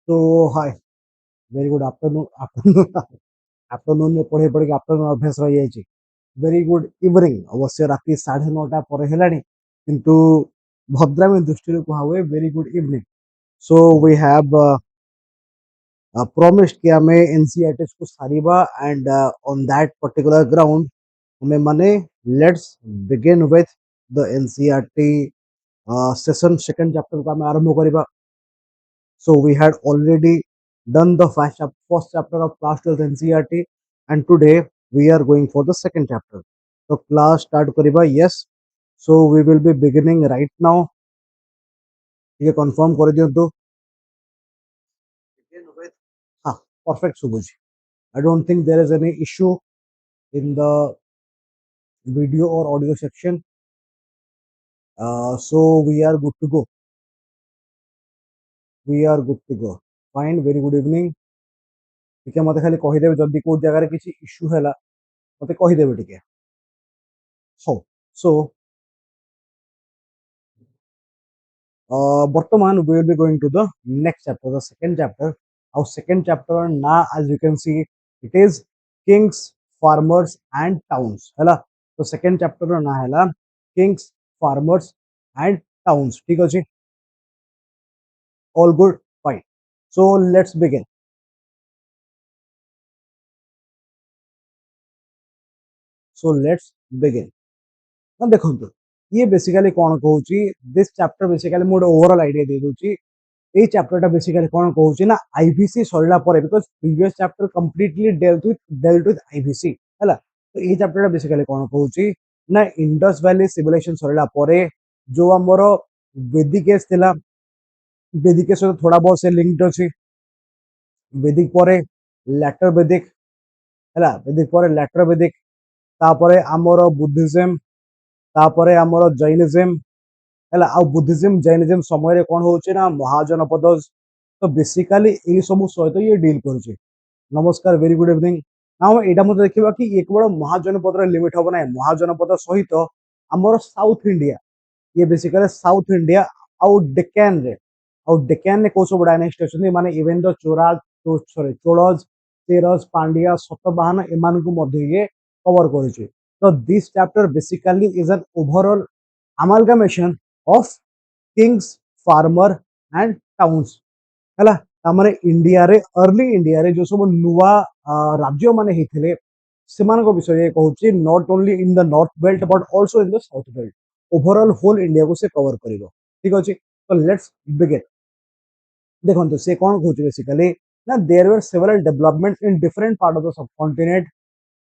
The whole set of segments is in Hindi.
So hi, very good afternoon. Afternoon में पढ़े पढ़े आफ्टरनून अभ्यास रही जाइए. Very good evening. अवश्य रात्रि 9:30 पर हेलानी किंतु भद्रामी दृष्टि कहा हुए very good evening. So we have promised कि हमें NCERT को सारीबा and on that particular ground हमें माने let's begin with the NCERT session second chapter का हमें आरंभ करिबा. So we had already done the first chapter of class 12 NCERT and today we are going for the second chapter. So class start kariba, yes. So we will be beginning right now. ये confirm कर दियो तो begin with हाँ perfect Subhuji. I don't think there is any issue in the video or audio section. So we are good to go. We are good to go. Fine. Very good evening. ठीक है मते खाली कहि देबे जदी को जगह रे किछि इश्यू हैला मते कहि देबे ठीक so Bartaman, we will be going to the next chapter, the second chapter. Our second chapter, now as you can see, it is kings, farmers, and towns. Hela. So second chapter na hela kings, farmers, and towns. ठीक है जी? All good, fine. So let's begin. So let's begin. ना देखो ये बेसिकली कौन कहूची this chapter basically more overall idea दे दूची এই চ্যাপ্টারটা বেসিক্যালি কোন কହୁছি না আইভিসি সরিলা পরে because previous chapter completely dealt with IVC ହେଲା তো এই চ্যাপ্টারটা বেসিক্যালি কোন কହୁଛି ନା ଇଣ୍ଡସ୍ ଭ୍ୟାଲି ସିଭିଲାଇଜେସନ ସରିଲା ପରେ ଯୋଉ ଆମର ବେଦିକ ଏଜ ଥିଲା ବେଦିକ ଏଜ ସହିତ ଥୋଡା ବହୁତ ସେ ଲିଙ୍କଡ ଅଛି ବେଦିକ ପରେ ଲ୍ୟାଟର ବେଦିକ ହେଲା ବେଦିକ ପରେ ଲ୍ୟାଟର ବେଦିକ ତାପରେ ଆମର ବୁଦ୍ଧିଜମ ତାପରେ ଆମର ଜୈନିଜମ ହେଲା ଆଉ ବୁଦ୍ଧିଜମ ଜୈନିଜମ ସମୟରେ କଣ ହଉଛି ନା ମହାଜନପଦ तो बेसिकली ये सब सहित ये डील करुचे नमस्कार वेरी गुड इवनिंग ना यहाँ मत देखा कि ये केवल महाजनपद लिमिट हम ना महाजनपद सहित आमर साउथ इंडिया ये बेसिकली साउथ इंडिया आउ डेक्कन रे आउ डेक्कन रे को सब डायनेस्टी अछि माने इवन द चोराज तो सॉरी चोलज चेरज पांड्या सतवाहन एमान को मध्य ये कवर करुचे तो this chapter basically is an overall amalgamation of kings farmer and towns है तामरे इंडिया रे अर्ली इंडिया रे जो सब नुवा राज्य माने हिथिले सेमान को विषय कहूची not only in the north belt but also in the south belt overall whole India को से कवर करिवो ठीक अछि तो लेट्स बिगिन देखंतु से कोन कहूची बेसिकली ना there were several developments in different part of the subcontinent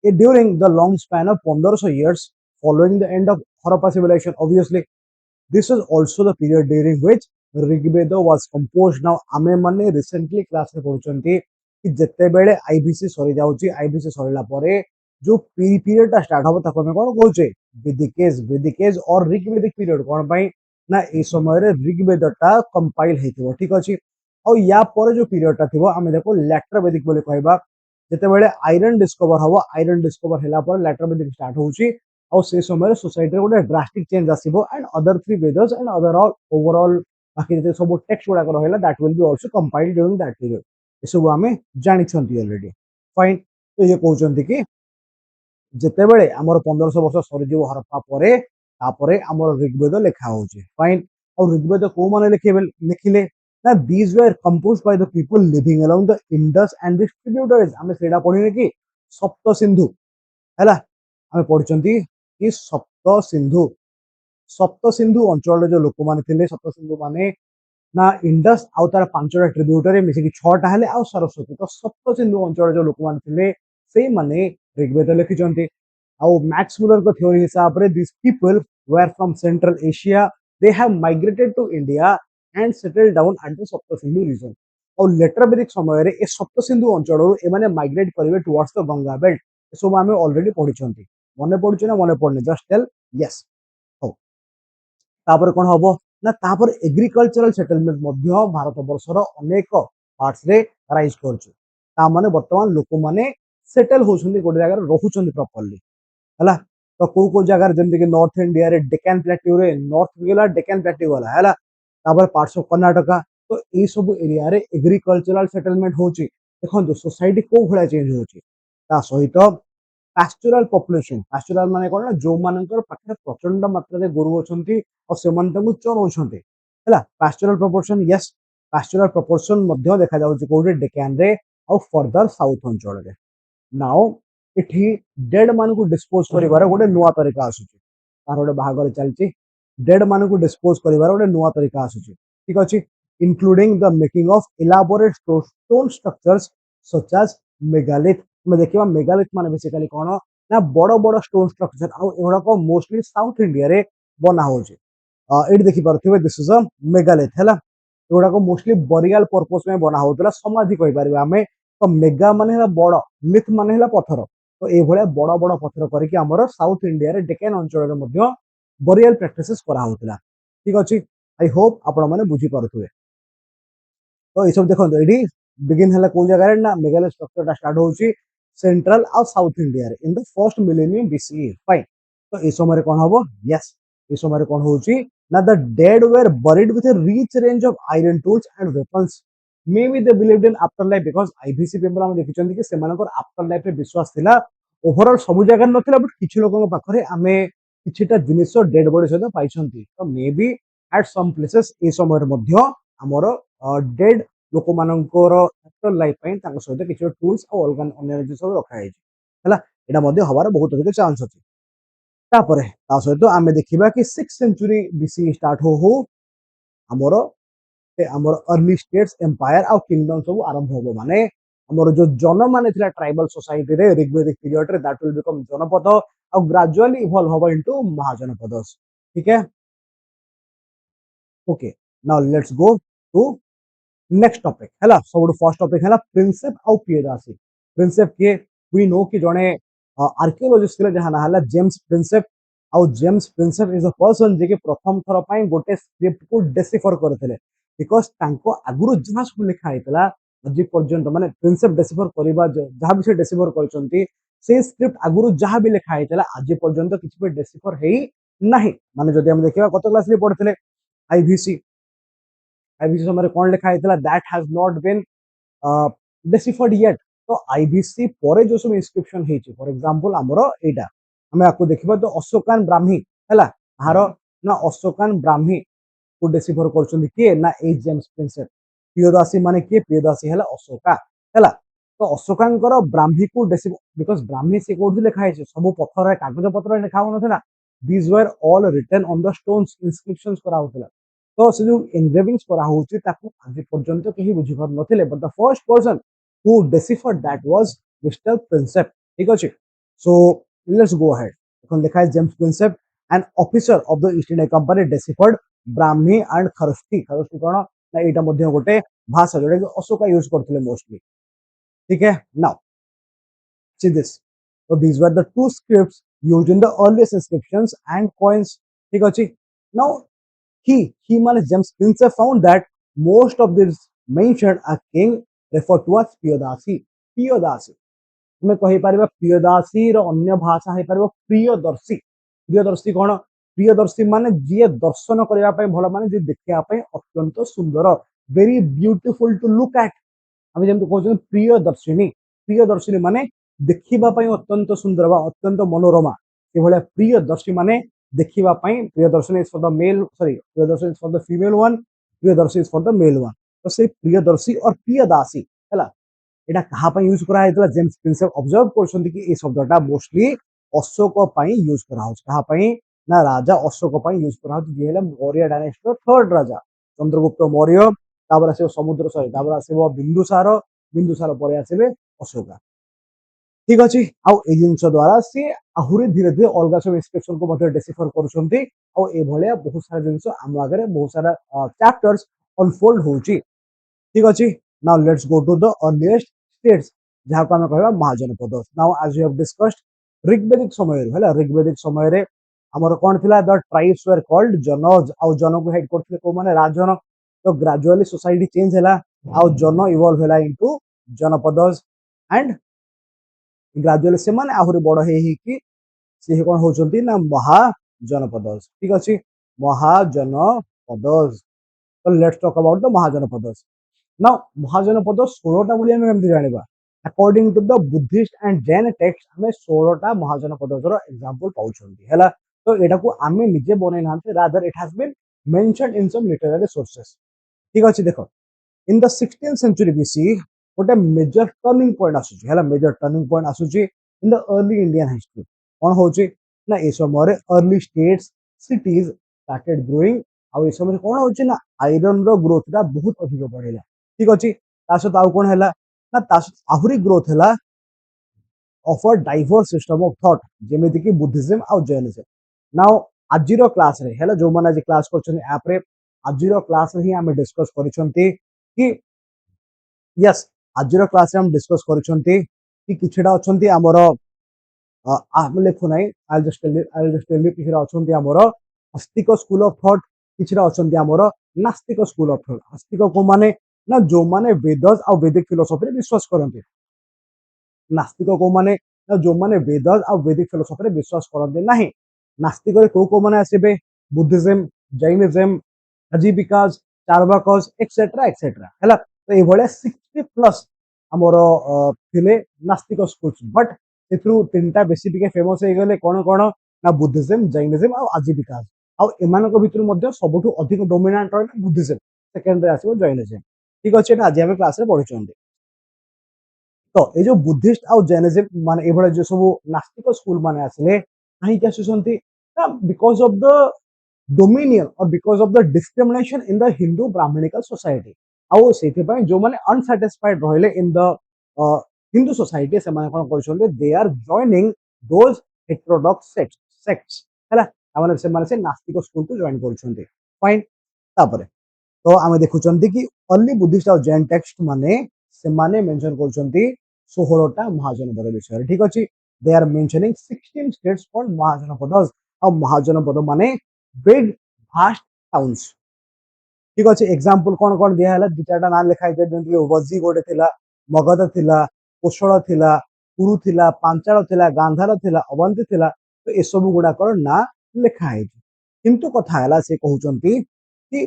during the long span of 1500 years following the end of Harappa civilization obviously this is also the period during which Rigveda was composed now आमे माने recently क्लास रे पढुचंती कि जत्ते बेले आईबीसी सरी जाउची आईबीसी सरीला परे जो पीरियड ता स्टार्ट होबो ताको हम कोन कहउचे वैदिक एज और ऋग्वेदिक पीरियड कोन पई ना ए समय रे ऋग्वेद ता कंपाइल हेतिबो ठीक अछि और या परे जो पीरियड ता थिबो आमे देखो लेटर वैदिक बोले कहबा जत्ते बेले आयरन डिस्कवर होबो आयरन डिस्कवर हैला पर लेटर वैदिक स्टार्ट होउची और से समय सोसाइटी रे गोटे ड्रास्टिक चेंज आसीबो and other three weathers and other all overall बाकी जते सब टेक्स्ट गुडा रहला that will be also compiled during that period ए सब हमें जानि छंती ऑलरेडी फाइन तो ये कहउचंती कि जते बेले हमर 1500 वर्ष सरी जीव हरप्पा परे तापरे हमर ऋग्वेद लेखा होउची फाइन और ऋग्वेद को माने लिखिले ना these were composed by the people living along the Indus and this tributaries हमें सेडा पढिने कि सप्त सिंधु हैला हमें पढचंती कि सप्त सिंधु अंचल जो लोक माने थिले सप्त सिंधु माने ना इंडस आउ तार पांचटा ट्रिब्यूटरी मिसे कि छटा हेले आउ सरस्वती तो सप्त सिंधु अंचल जो लोक माने थिले से माने ऋग्वेद लिखिचंती आउ मैक्स मुलर को थ्योरी हिसाब रे this people were from central Asia they have migrated to India and settled down at the Sapta Sindhu reason और लेटर वैदिक समय रे ए सप्त सिंधु अंचल ए माने माइग्रेट करिवे टुवर्ड्स द गंगा बेल्ट ए सब हमें ऑलरेडी पढिचंती मने पडुछ ना मने पडने जस्ट टेल यस हो तापर कोन हबो ना तापर एग्रीकल्चरल सेटलमेंट मध्य भारत वर्षर अनेक पार्ट्स रे राइज करछु ता माने वर्तमान लोक माने सेटल होछुंदी गोटे जगह रहुचंदी प्रॉपर्ली हला तो को जगह जेमति कि नॉर्थ इंडिया रे डेक्कन प्लेट्यू रे नॉर्थ गेला डेक्कन प्लेट्यू वाला हला तापर पार्ट्स ऑफ कर्नाटका तो ये सब एरिया रे एग्रीकल्चरल सेटलमेंट होची देखो सोसाइटी को भला चेंज होची ता सहित पास्टोरल पॉपुलेशन पास्टोरल माने कोन ना जो मानकर पाखे प्रचंड मात्रा रे गोरु अछंती और सेमान तमु चरौछंती हला pastoral proportion yes pastoral proportion मध्ये देखा जाउची कोडे डेकान रे और फर्दर साउथ अंचल रे नाउ इठी डेड मान को डिस्पोज करिवार गोटे नुआ तरीका आसुची तार गोटे बाहागर चलची डेड मान को डिस्पोज करिवार गोटे नुआ तरीका आसुची ठीक अछि including the making of elaborate stone structures such as megalith में देखिबा मेगालिथ माने बेसिकली कोन ना बड़ बड़ स्टोन स्ट्रक्चर आ एगुडा को मोस्टली साउथ इंडिया रे बना होची एट देखि पारथिबे दिस इज अ मेगालिथ हैला एगुडा को मोस्टली बरियल पर्पस में बना होतला समाधि कहि परिबा हमें तो मेगा माने हला बड़ लिथ माने हला पत्थर तो ए भले बड़ बड़ पत्थर करके हमर साउथ इंडिया रे डेक्कन अंचल रे मध्ये बरियल प्रैक्टिसेस करा होतला ठीक अछि आई होप आपण माने बुझी पारथुवे तो ये सब देखो एडी बिगिन हला को जगह रे ना मेगालिथ स्ट्रक्चर ता स्टार्ट होची सेंट्रल और साउथ इंडिया रे इन the first millennium BCE fine तो ए समय रे कोन होबो यस ए समय रे कोन होची ना the dead were buried with a rich range of iron tools and weapons may be they believed in after life because IBC paper हम देखिचंदी कि सेमानकर आफ्टर लाइफ रे विश्वास थिला ओवरऑल सब जगह नथिला बट किछि लोकन पाखरे आमे किछिटा जिनिस डेड बॉडी सहित पाइछंती तो may be at some places ए समय रे मध्य हमर डेड लोक मानकर आफ्टर लाइफ पई तांको सहित किछि टूल्स और ऑर्गन अन्य जिनिस सब रखा है हला एटा मध्य हवार बहुत अधिक चांस अछि तापरे ता सहित आमे देखिबा कि 6th सेंचुरी बीसी स्टार्ट हो हमर हमर अर्ली स्टेट्स एम्पायर और किंगडम सब आरंभ होबो माने हमर जो जन माने थिला ट्राइबल सोसाइटी रे ऋग्वैदिक पीरियड रे दैट विल बिकम जनपद और ग्रेजुअली इवॉल्व होबो इनटू महाजनपदस ठीक है okay now let's go to next topic हैला सब फर्स्ट टॉपिक हैला प्रिंसेप और पियदासी प्रिंसेप के वी नो कि जने आर्कियोलॉजिस्ट थिले जहां ना हला जेम्स प्रिंसेप और James Prinsep is a person जे के प्रथम थर पई गोटे स्क्रिप्ट को डेसिफर करथिले बिकॉज़ तांको आगुरु जहां सब लिखा हैतला आज पर्यंत माने प्रिंसेप डेसिफर करबा जहां भी से डेसिफर करचंती से स्क्रिप्ट आगुरु जहां भी लिखा हैतला आज पर्यंत किछि पे डेसिफर हेई नाही माने जदि हम देखिबा कत क्लास रे पढथिले आईबीसी आईबीसी समय कौन लिखा है that has not been deciphered yet तो आईबीसी परे जो सब इंस्क्रिप्शन हेची फॉर एग्जांपल हमरो एटा हमें आपको देखिबा तो अशोकान ब्राह्मी हैला हार ना अशोकान ब्राह्मी को डेसिफर करछन के ना ए जेम्स प्रिंसेप पियोदासी माने के पियोदासी हैला अशोका हैला तो अशोकांकर ब्राह्मी को डेसिफर बिकॉज़ ब्राह्मी से कोड लिखा है सब पत्थर रे कागज पत्र रे लिखा होनथला these were all written on the stones inscriptions करा होतला तो से जो एनग्रेविंग्स करा होची ताको आज पर्यंत केही बुझी पार नथिले but the first person who deciphered that was mister Prinsep ठीक अछि सो लेट्स गो अहेड এখন লেখা है James Prinsep an officer of the East India Company deciphered Brahmi and Kharosthi Kharosthi कोन ना एटा मध्ये गोटे भाषा जोडे अशोका यूज करथिले मोस्टली ठीक है now see this so these were the two scripts used in the earliest inscriptions and coins ठीक अछि now he man James Prince found that most of these mentioned a king referred to as Piyodasi तुम कहि परिबा प्रियदासी रो अन्य भाषा है परिबा प्रियदर्शी प्रियदर्शी कोन प्रियदर्शी माने जे दर्शन करिया पय भलो माने जे देखिया पय अत्यंत सुंदर very beautiful to look at हम जेम कहउछन प्रियदर्शिनी माने देखिबा पय अत्यंत सुंदर बा अत्यंत मनोरमा ए भले प्रियदर्शी माने देखिबा पय Priyadarshini is for the male sorry Priyadarshi is for the female one Priyadarshi is for the male one तो से प्रियदर्शी और प्रियदासी हला एटा कहा पय यूज करा हैतला जेम्स प्रिंसेप ऑब्जर्व करछन कि ए शब्दटा मोस्टली अशोक पय यूज करा होछ कहा पय ना राजा अशोक पय यूज करा होछ जे हेला मौर्य डायनेस्टी रो थर्ड राजा चंद्रगुप्त मौर्य ताबर आसे समुद्र सॉरी ताबर आसे बिंदुसार परे आसे अशोका ठीक अछि आ ए जिंस द्वारा से आहुरी धीरे धीरे अलगा सब इंस्क्रिप्शन को मतलब डेसिफर करछंती आ ए भले बहुत सारा जिंस हम आगरे बहुत सारा चैप्टर्स अनफोल्ड होची ठीक अछि now let's go to the earliest states जहां को हम कहबा महाजनपद now as we have discussed ऋग्वेदिक समय हला ऋग्वेदिक समय रे हमर कोन थिला द ट्राइब्स वर कॉल्ड जनज आ जन को हेड करथिले को माने राजन तो ग्रेजुअली सोसाइटी चेंज हला आ जन इवॉल्व हला इनटू जनपदस एंड ग्रेजुअली से माने आहुरी बड़ हे कि से कोन होचंती ना महाजनपदस ठीक अछि महाजनपदस तो let's talk about the mahajanapadas now mahajanapada 16टा बोली हम केमति जानिबा according to the Buddhist and Jain text हमें 16टा महाजनपदर एग्जांपल पाउछंती हैला तो एटा को आमे निजे बनै नांते rather it has been mentioned in some literary sources ठीक अछि देखो in the 16th century BC गोटे मेजर टर्निंग पॉइंट आसुची हैला मेजर टर्निंग पॉइंट आसुची in the early Indian history कोन होची ना ए समय early states cities started growing आ ए समय कोन होची ना आयरन रो ग्रोथ रा बहुत अधिक बढ़िला ठीक अछि तासत आउ कोन हैला ना तासत आहुरी ग्रोथ हैला of a diverse system of thought जेमिति कि बुद्धिज्म आ जैनिज्म नाउ आजिरो क्लास रे हैला जो माने आज क्लास करछन ऐप रे आजिरो क्लास रे ही हम डिस्कस करिसंती कि यस आजिरो क्लास रे हम डिस्कस करिसंती कि किछडा अछंती हमर हम लेखु नै आई जस्ट टेल यू किछडा अछंती हमर आस्तिक स्कूल ऑफ थॉट किछडा अछंती हमर नास्तिक स्कूल ऑफ थॉट आस्तिक को माने ना जो माने वेदस आ वैदिक फिलोसफी रे विश्वास करंती नास्तिक को माने ना जो माने वेदस आ वैदिक फिलोसफी रे विश्वास करंती नाही नास्तिक रे को माने आसीबे बुद्धिज्म जैनिज्म अजीविकास चार्वाकस एक्सेट्रा एक्सेट्रा हैला तो ए भले 60 प्लस हमर थिले नास्तिक स्कूल्स बट एथरु तीनटा बेसी टिके फेमस हे गेले कोन कोन ना बुद्धिज्म जैनिज्म आ अजीविकास आ एमानको भितरु मध्ये सबठु अधिक डोमिनेंट रहले बुद्धिज्म सेकेंड रे आसीबो जैनिज्म ठीक अछि एटा आज हम क्लास रे पढिछंती तो ए जो बुद्धिस्ट आ जैनिज्म माने ए भले जो सब नास्तिक स्कूल माने आसले काहे के आसुसंती ना because of the dominion or because of the discrimination in the Hindu Brahminical society ଆଉ ସେଇଥିପାଇଁ ଯୋଉମାନେ unsatisfied ରହିଲେ in the Hindu society ସେମାନେ କଣ କରୁଛନ୍ତି they are joining those heterodox sects ହେଲା ତାମାନେ ସେମାନେ ସେ ନାସ୍ତିକ ସ୍କୁଲ କୁ ଜଏନ୍ କରୁଛନ୍ତି फाइन ତାପରେ ତ ଆମେ ଦେଖୁଛନ୍ତି କି only buddhist ଆଉ jain text ମାନେ ସେମାନେ मेंशन କରୁଛନ୍ତି 16ଟା महाजनपद ବିଷୟରେ ଠିକ ଅଛି they are mentioning 16 states called महाजनपद ଆଉ महाजनपद ମାନେ बिग फास्ट टाउन्स ठीक अछि एग्जांपल कोन दिया हला दु चारटा नाम लिखाई दे जेंति वजी गोटे थिला मगध थिला कोशल थिला कुरु थिला पांचाल थिला गांधार थिला अवंती थिला तो ए सब गुडा कर ना लिखाई किंतु कथा हला से कहउचंती कि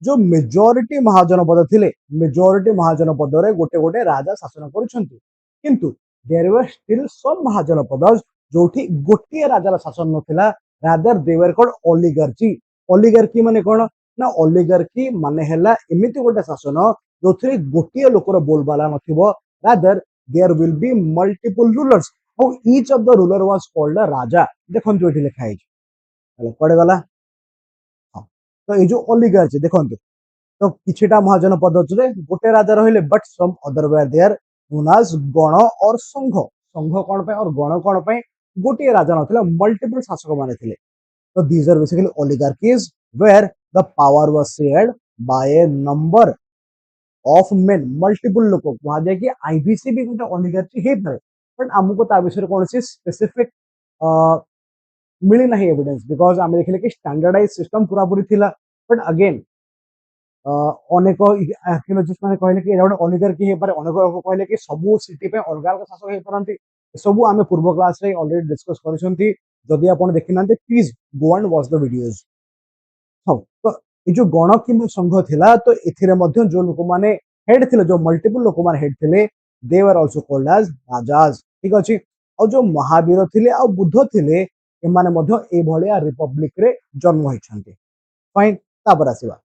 जो मेजॉरिटी महाजनपद थिले मेजॉरिटी महाजनपद रे गोटे गोटे राजा शासन करूछंती किंतु देयर वर स्टिल सम महाजनपद जोठी गोटे राजा शासन नथिला rather they were called oligarchy माने कोन ना oligarchy माने हैला एमिति गोटे शासन जोथरे गोटिए लोकर बोलबाला नथिबो rather there will be multiple rulers how each of the ruler was called a raja देखन जोठी लिखा है हेलो पड़े गला हां तो ए जो oligarchy देखन तो किछटा महाजनपद रे गोटे राजा रहिले but some other were there known as गण और संघ संघ कोन पे और गण कोन पे गोटे राजा नथिला मल्टीपल शासक माने थिले तो these are basically oligarchies where the power was shared by a number of men multiple लोक वहां जाय कि आईबीसी भी गोटे ओलिगार्की हे पारे बट हमको ता विषय कोन से स्पेसिफिक मिली नहीं एविडेंस बिकॉज़ आमे देखले कि स्टैंडर्डाइज सिस्टम पूरा पूरी थिला बट अगेन अनेक आर्कियोलॉजिस्ट माने कहले कि एटा गोटे ओलिगार्की हे पारे अनेक लोक कहले कि सब सिटी पे अलग अलग शासक हे परंती सब आमे पूर्व क्लास रे ऑलरेडी डिस्कस करिसंती जदि आपण देखिनांते please go and watch the videos हां तो ए जो गण किम संघ थिला तो एथिरे मध्ये जो लोक माने हेड थिले जो मल्टीपल लोक माने हेड थिले they were also called as rajas ठीक अछि और जो महावीर थिले और बुद्ध थिले ए माने मध्ये ए भलिया रिपब्लिक रे जन्म होइछंती फाइन तापर आसीबा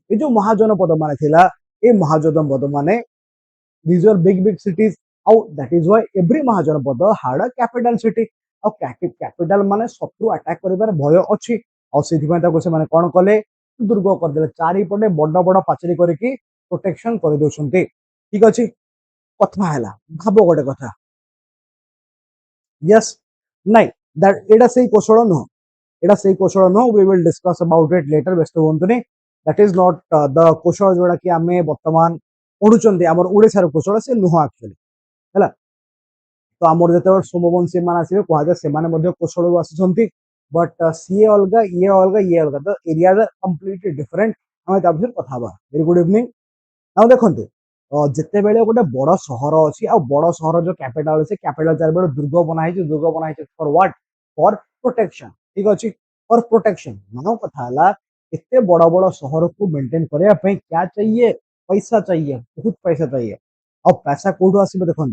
ए जो महाजनपद माने थिला ए महाजनपद माने these are big cities how that is why every महाजनपद had a capital city और कैपिटल माने शत्रु अटैक करिबार भय अछि और सेथि पय ताको से माने कोन कले दुर्ग कर देले चारि पटे बड बड पाचरी करिकि प्रोटेक्शन कर दोछंती ठीक अछि कथा हैला भाबो गोटे कथा यस नाही दैट एडा सही Kosala no we will discuss about it later व्यस्त होंतुनी that is not the Kosala जोड़ा कि आमे वर्तमान पढुचंती हमर ओडिसा रो कौशल से नुह एक्चुअली हैला तो आमर जते सोमवंशी मान आसीबे कहा जाय से माने मध्ये कौशल आसीचंती बट सीए अलगा ये अलगा तो एरिया कंप्लीटली डिफरेंट हम ता बिषय कथा बा वेरी गुड इवनिंग नाउ देखंतु जते बेले गोटे बड़ शहर अछि आ बड़ शहर जो कैपिटल अछि कैपिटल चार बेले दुर्ग बनाई फॉर व्हाट फॉर प्रोटेक्शन ठीक अछि फॉर प्रोटेक्शन मानो कथा हला इतने बड़ा बड़ा शहर को मेंटेन करने क्या चाहिए, पैसा चाहिए, बहुत पैसा चाहिए। अब पैसा कौटू आसो देखो,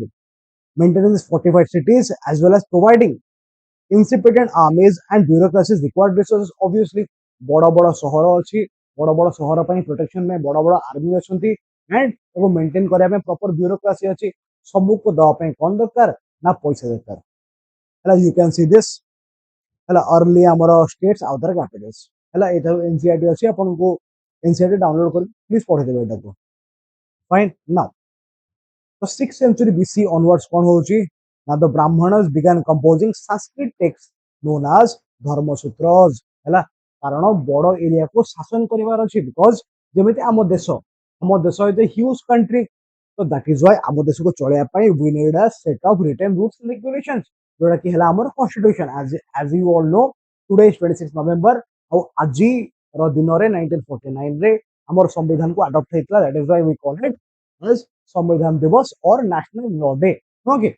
maintenance fortified cities as well as providing insufficient armies and bureaucracies required resources obviously बड़ा बड़ा शहर अच्छी, बड़ा बड़ा शहर प्रोटेक्शन में बड़ा बड़ा आर्मी अच्छा एंड मेंटेन करने प्रॉपर ब्यूरोक्रासी अच्छी, सबू को दवाई कौन दरकार ना पैसा दरकार। You can see this early आमर स्टेट्स आउ दर कैपिटल्स है एनसीईआरटी अच्छी आपको एनसीईआरटी डाउनलोड कर प्लीज पढ़ेदेवे यहाँ को फाइन नाउ। तो 6th century BC onwards कौन होची ना the Brahmanas began composing Sanskrit text known as Dharmasutras हैला, कारण बड़ एरिया को शासन करिवार अछि बिकॉज़ जेमिति आम देश इज ए ह्यूज कंट्री, तो दैट इज व्हाई आम देश को चलैया पई we need a set of written rules and regulations जोड़ा कि हैला हमर constitution as you all know today is 26 November और आजि रो दिन रे 1949 रे हमर संविधान को अडॉप्ट हेतला, that is why we call it as Samvidhan Diwas और नेशनल लॉ डे। ओके,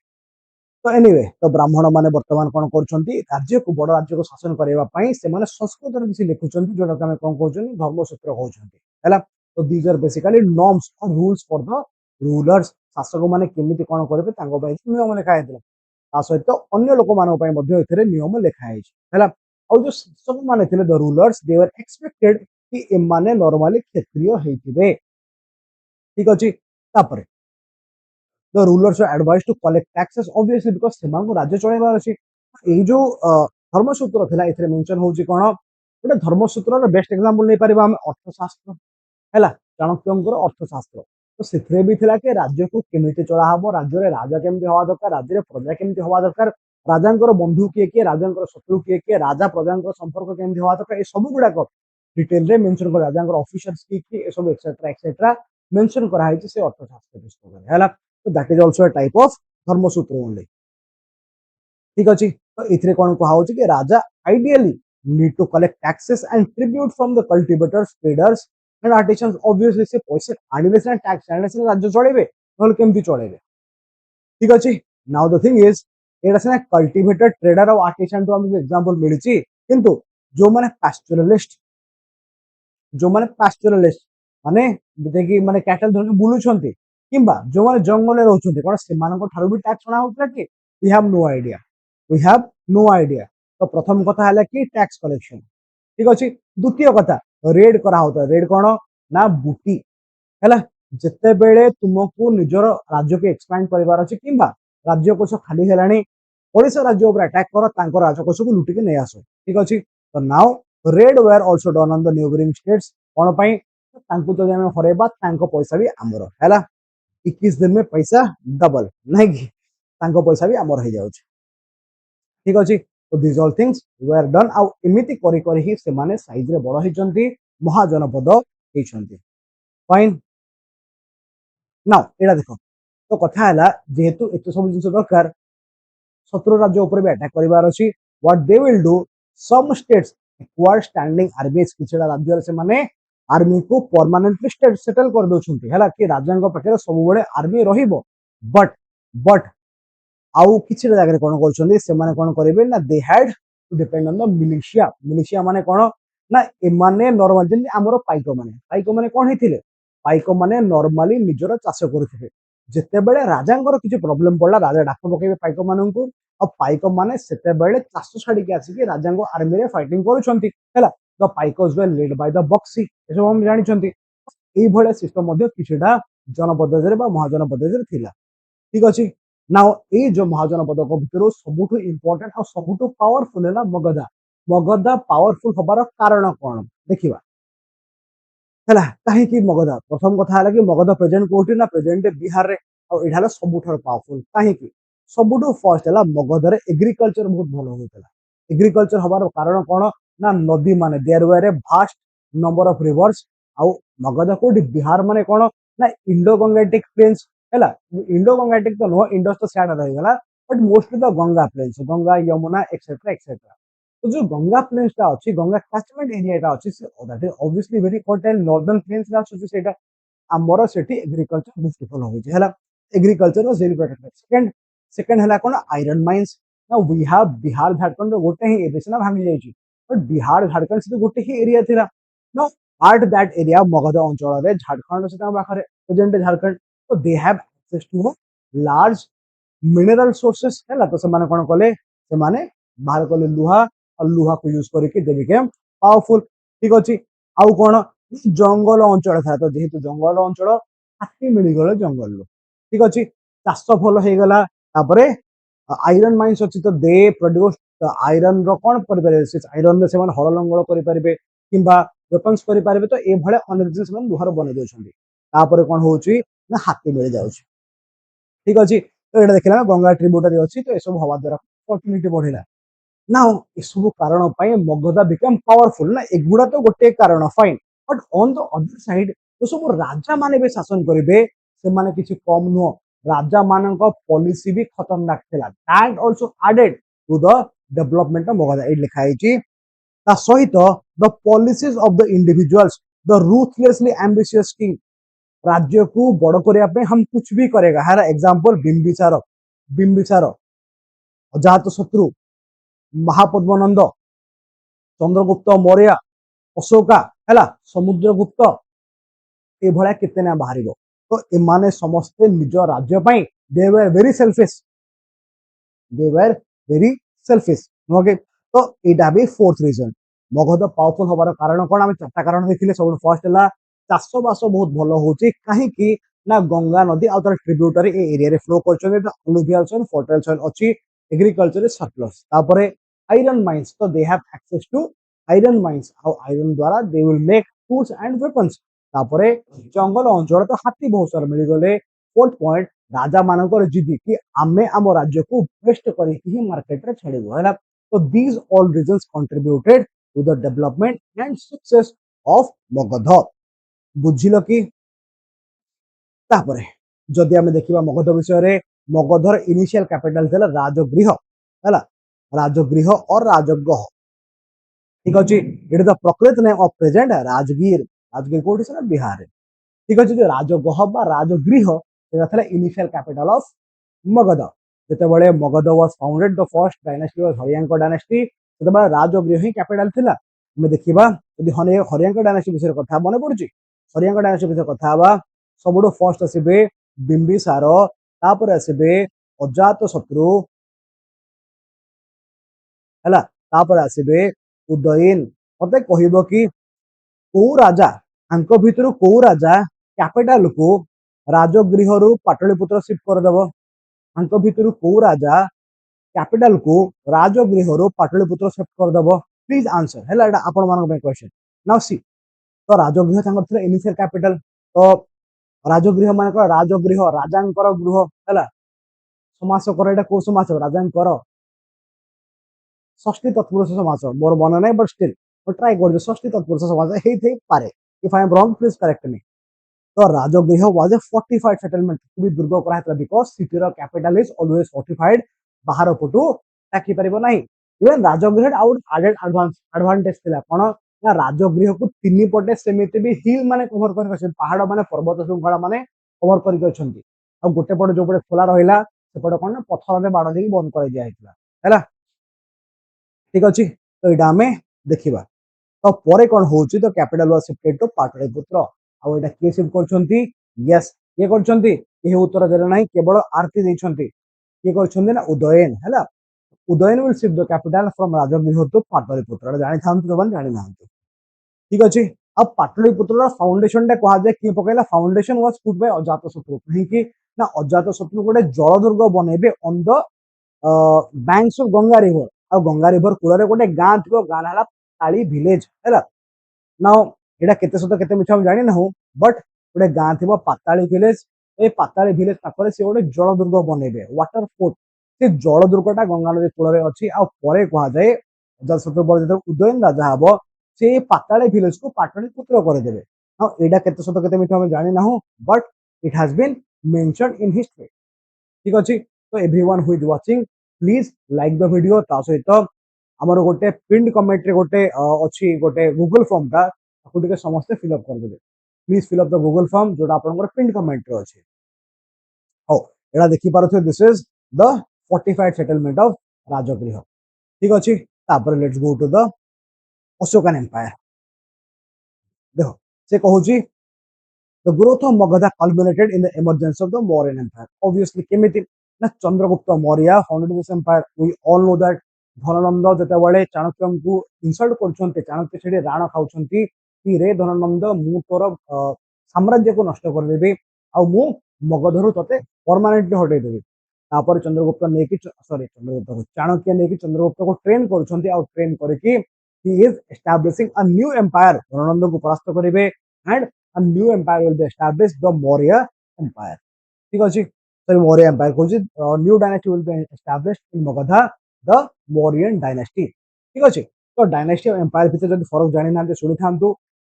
तो एनीवे तो ब्राह्मण माने वर्तमान कौन करछंती राज्य को बड़ राज्य को शासन करबा पई से माने संस्कृत रे किसी लिखुछंती जोटा कि हम कोन कहउछन धर्मसूत्र कहउछंती हैला। तो दीज आर बेसिकली नॉर्म्स और रूल्स फॉर द रूलर्स, शासक माने केमिति कोन करबे तांगो पई नियम लिखा हेतला, ता सहित अन्य लोक मानो पई मध्ये एथरे नियम लिखा हेछि हैला। और जो शासक माने थिले the rulers they were expected कि ए माने नॉर्मली क्षत्रिय हेतिबे, ठीक अछि। तापरे the rulers are advised to collect taxes obviously because ସେମାନଙ୍କୁ राज्य ଚଳେଇବାର ଅଛି। ଏଇ जो ଧର୍ମସୂତ୍ର ଥିଲା ଏଥିରେ मेंशन होउची कोन ଗୋଟେ ଧର୍ମସୂତ୍ରର ବେଷ୍ଟ एग्जांपल नै परिबा हम अर्थशास्त्र हैला, चाणक्यଙ୍କର अर्थशास्त्र। तो ସେଥିରେ भी थिला कि राज्य को केमिति चला हबो, राज्य रे राजा केमिति हवा दरकार, राज्य रे प्रजा केमिति हवा दरकार, राजांकर बंधु किए किए, राजांकर शत्रु किए किए, राजा प्रजांकर संपर्क केमिति हवा दरकार, ए सब गुडा को डिटेल रे मेंशन कर राजांकर ऑफिसर्स किए ए सब एक्सेट्रा मेंशन करा है से अर्थशास्त्र पुस्तक रे हैला। तो that is also a type of Dharmasutra only, ठीक अछि। तो इथरे कोन कहा होछि कि राजा ideally need to collect taxes and tribute from the cultivators, traders and artisans obviously से पैसे आनिले से टैक्स आनिले से राज्य चलेबे नल केमति चलेबे, ठीक अछि। नाउ द थिंग इज एटा से कल्टीवेटर, ट्रेडर और आर्टिसन तो हमके एग्जांपल मिलिछि, किंतु जो माने पास्टोरलिस्ट माने देखि माने कैटल धरि बुलुछंती किंबा जो माने जंगल रहउछंती कोन सेमानक ठारू भी टैक्स बना होतला कि वी हैव नो आइडिया। तो प्रथम कथा हला कि टैक्स कलेक्शन, ठीक अछि। द्वितीय कथा रेड करा होता, रेड कोन ना बुटी हैला, जते बेले तुमको निजर राज्य को एक्सपैंड करिवार अछि किंबा राज्य कोष खाली हेलानी ओडिसा राज्य ऊपर अटैक करो, तांको राजकोष को लुटी के नै आसो, ठीक अछि। तो now raids were also done on the neighbouring states कोन पई तांको तो हम हरेबा तांको पैसा भी हमर हैला, 21 दिन में पैसा डबल नहीं कि तांको पैसा भी हमर हो जाउछ, ठीक अछि। तो this all things were done आउ एमिति करी करी ही से माने साइज रे बड़ हिचंती, महाजनपद हिचंती, फाइन। नाउ एडा देखो तो कथा हला जेहेतु एतो सब जिंस दरकार शत्रु राज्य ऊपर भी अटैक करिवार अछि, what they will do, some states acquire standing armies, किछड़ा राज्य से माने आर्मी को परमानेंटली सेटल कर दोछंती हैला कि राजांक पाखे सब बळे आर्मी रहिबो, बट आउ किछड़ा जगह रे कोन करछंती से माने कोन करिवे ना they had to depend on the militia माने कोन ना ए माने नॉर्मल जिन हमरो पाइको माने कोन हिथिले, पाइको माने नॉर्मली निजरो चाष करथिले, जेते बेले राजांकर किछ प्रॉब्लम पड़ला राजा डाक पकेबे पाइको माननकु, और पाइको माने सेते बेले चाष छाडी के आसी कि राजांको आर्मी रे फाइटिंग करूछंती हैला। The paikos were led by the bakshi, एसो हम जानि छंती एई भले सिस्टम मध्ये किछटा जनपद रे बा महाजनपद रे थिला, ठीक अछि। नाउ ए जो महाजनपद को भितर सबुठु इंपोर्टेंट और सबुठु पावरफुल है ना मगधा पावरफुल हबार कारण कोन देखिबा हैला। काहे कि मगधा प्रथम कथा हला कि मगधा प्रेजेंट कोठी ना प्रेजेंट बिहार रे, और एठाला सबुठु पावरफुल काहे कि सबुठु फर्स्ट हला मगधा रे एग्रीकल्चर बहुत भलो होतला। एग्रीकल्चर हबार कारण कोन ना नदी माने there were a vast number of rivers, आउ मगधा कोठी बिहार माने कोन ना इंडो गंगेटिक प्लेन्स हैला, इंडो गंगेटिक तो नो, इंडस तो सियाड रही गला, but mostly the Ganga plains, Ganga Yamuna etcetera. तो जो गंगा प्लेन्स ता अछि, गंगा कैचमेंट एरिया ता अछि, that is obviously very important northern plains ला अछि सेटा हमर सेठी एग्रीकल्चर ब्यूटीफुल हो छै हैला, agriculture was very important. Second हैला कोन iron mines, now we have Bihar Jharkhand गोटे ही एबे से ना भांगी जाई छी, बट बिहार झारखंड से गोटे ही एरिया थिला, Now at that area Magadha अंचल रे झारखंड से पाखरे प्रेजेंट झारखंड तो they have access to large mineral sources है तो से माने कोन कले से माने बाहर कले लुहा और लुहा को यूज करके दे बिकेम पावरफुल ठीक अछि आउ कोन जंगल अंचल था तो जेहेतु जंगल अंचल हाथी मिली गले जंगल ठीक अछि चाष भल हो गला तापरे आयरन माइंस अच्छी तो दे प्रोड्यूस आयरन रो कौन करें आयरन से हल लंगल करें कि वेपन्स करें तो ये अनेक जिन से लुहार बन दौरान कौन हो हाथी मिल जाऊँ ठीक अच्छे तो ये देखा गंगा ट्रिब्यूटरी अच्छी तो यह हवा द्वारा फर्टिलिटी बढ़ला ना यू कारण मगधा बिकम पावरफुल ना एगुड़ा तो गोटे कारण fine but on the other side जो सब राजा माने भी शासन करेंगे से किसी कम नुह राजा मान पॉलिसी भी खतरनाक थिला that also added to the development of Magadha ए लिखाई ता सहित the policies of the individuals the ruthlessly ambitious king राज्य को बड़ करने पे हम कुछ भी करेगा है एग्जांपल बिंबिसार बिंबिसार अजात शत्रु महापद्मनंद चंद्रगुप्त मौर्य अशोका है समुद्रगुप्त ये भाया केते ना बाहर तो एमाने समस्ते निज राज्य पाई they were very selfish they were very selfish okay तो एटा भी फोर्थ रीजन मगध पावरफुल हबार कारण कोन हम चारटा कारण देखिले सब फर्स्ट हला चाषो बास बहुत भलो होची काहे कि ना गंगा नदी आ तर ट्रिब्यूटरी ए एरिया रे फ्लो करछन अलुवियल सॉइल फर्टाइल सॉइल अछि एग्रीकल्चर इज सरप्लस तापरे आयरन माइंस तो they have access to iron mines आ आयरन द्वारा they will make tools and weapons तापरे जंगल अंचल तो हाथी बहुत सारा मिल गले फोर्थ पॉइंट राजा मानकर जिदी कि आमे आम राज्य को बेस्ट करके ही मार्केट रे छाड़िबो हैला तो these all reasons contributed to the development and success of Magadha बुझिलो कि तापरे जदि आमे देखिबा मगध विषय रे मगधर इनिशियल कैपिटल थिला राजगृह हैला राजगृह और राजगृह ठीक अछि इट इज द प्रकृत name of present Rajgir Rajgir कोठी से बिहार ठीक अछि जो राजगृह बा राजगृह सेटा थिला इनिशियल कैपिटल ऑफ मगध जेतेबेले Magadha was founded the first dynasty was Haryanka dynasty सेतेबेले राजगृह ही कैपिटल थिला हमें देखिबा यदि हरियांक डायनेस्टी विषय कथा मने पडुची हरियांक डायनेस्टी विषय कथा बा सबुठो फर्स्ट आसीबे बिंबिसार तापर आसीबे अजात शत्रु हैला तापर आसीबे उदयन मते कहिबो कि को राजा आंक भितर को राजा कैपिटल को राजगृह रु पाटलिपुत्र शिफ्ट कर देबो आंक भितर को राजा कैपिटल को राजगृह रु पाटलिपुत्र शिफ्ट कर देबो प्लीज आंसर हैला एटा आपण मानक पे क्वेश्चन नाउ सी तो राजगृह तांकर थिला इनिशियल कैपिटल तो राजगृह मान को राजगृह राजांकर गृह हैला समास कर एटा को समास राजांकर षष्ठी तत्पुरुष समास मोर मन नै बट स्टिल ट्राई कर षष्ठी तत्पुरुष समास हे पारे if I am wrong please correct me तो Rajagriha was a fortified settlement भी दुर्ग करा बिकॉज सिटी रो कैपिटल इज ऑलवेज फोर्टिफाइड बाहर पटु टाकी परिबो नाही even Rajagriha out added advantage थिला कोन ना राजगृह को तीन पटे सेमिति भी हिल माने कवर कर छै पहाड़ माने पर्वत श्रृंखला माने कवर करि गछंती आ गोटे पटे जो पटे खोला रहिला से पटे कोन पत्थर रे बाड़ देकी बंद कर दिया हितला हैला ठीक अछि तो इडा में देखिबा तो परे कोन होउची तो capital was shifted to Pataliputra आ एटा के शिफ्ट करछंती यस के करछंती के उत्तर देले नाही केवल आरती दैछंती के करछंती ना उदयन हैला Udayan will shift the capital from Rajgriha to Pataliputra जानि थांतु जबान जानि नांतु ठीक अछि अब पाटलिपुत्र फाउंडेशन टा कहा जाय कि पकेला foundation was put by Ajatashatru कहि कि ना अजातशत्रु गोटे जल दुर्ग बनेबे on the banks of Ganga river आ गंगा रिवर कूल गोटे गाँ थी गाँ ना ताली विलेज है नाउ एटा केते सत केते मिछ हम जानि ना बट गोटे गाँ थी पाताली विलेज ए पाताली विलेज पाखरे से गोटे जल दुर्ग बनेबे वाटर फोर्ट से जल दुर्गटा गंगा नदी कूल अच्छी आ परे कहा जाए अजातशत्रु बर जो उदयन राजा हम से पाताली विलेज को पाटलिपुत्र करदेवे नाउ एटा केते सत केते मिछ हम जानि ना but it has been mentioned in history ठीक अछि तो everyone who is watching please like the video ता सहित हमर गोटे पिन कमेंट रे गोटे अछि गोटे गूगल फॉर्म ता ताकू टिके समस्त फिल अप कर देबे please fill up the Google form जोटा आपनकर पिन कमेंट रे अछि हो एला देखि पारथि this is the fortified settlement of Rajagriha ठीक अछि तापर let's go to the Ashokan empire देखो से कहूची the growth of Magadha culminated in the emergence of the Mauryan Empire. Obviously, केमिति ना Chandragupta Maurya founded this empire. We all know that Dhanananda ଯେତେବେଳେ ଚାଣକ୍ୟଙ୍କୁ ଇନସଲ୍ଟ କରୁଛନ୍ତି, ଚାଣକ୍ୟ ସେଠି ରାଣ ଖାଉଛନ୍ତି କି ରେ ଧନନନ୍ଦ ମୁଁ ତୋର ସାମ୍ରାଜ୍ୟକୁ ନଷ୍ଟ କରିଦେବି ଆଉ ମୁଁ ମଗଧରୁ ତତେ ପରମାନେଣ୍ଟଲି ହଟେଇଦେବି। ତାପରେ ଚନ୍ଦ୍ରଗୁପ୍ତ ନେଇକି ସରି ଚନ୍ଦ୍ରଗୁପ୍ତ ଚାଣକ୍ୟ ନେଇକି ଚନ୍ଦ୍ରଗୁପ୍ତକୁ ଟ୍ରେନ୍ କରୁଛନ୍ତି ଆଉ ଟ୍ରେନ୍ କରିକି he is establishing a new empire ଧନନନ୍ଦକୁ ପରାସ୍ତ କରିବେ and a new empire will be established, the Maurya Empire. ठीक अच्छे sorry Maurya Empire कहूँ new dynasty will be established in Magadha, the Mauryan dynasty. ठीक अच्छे तो dynasty और empire भितर जब फरक जानी ना शुणी था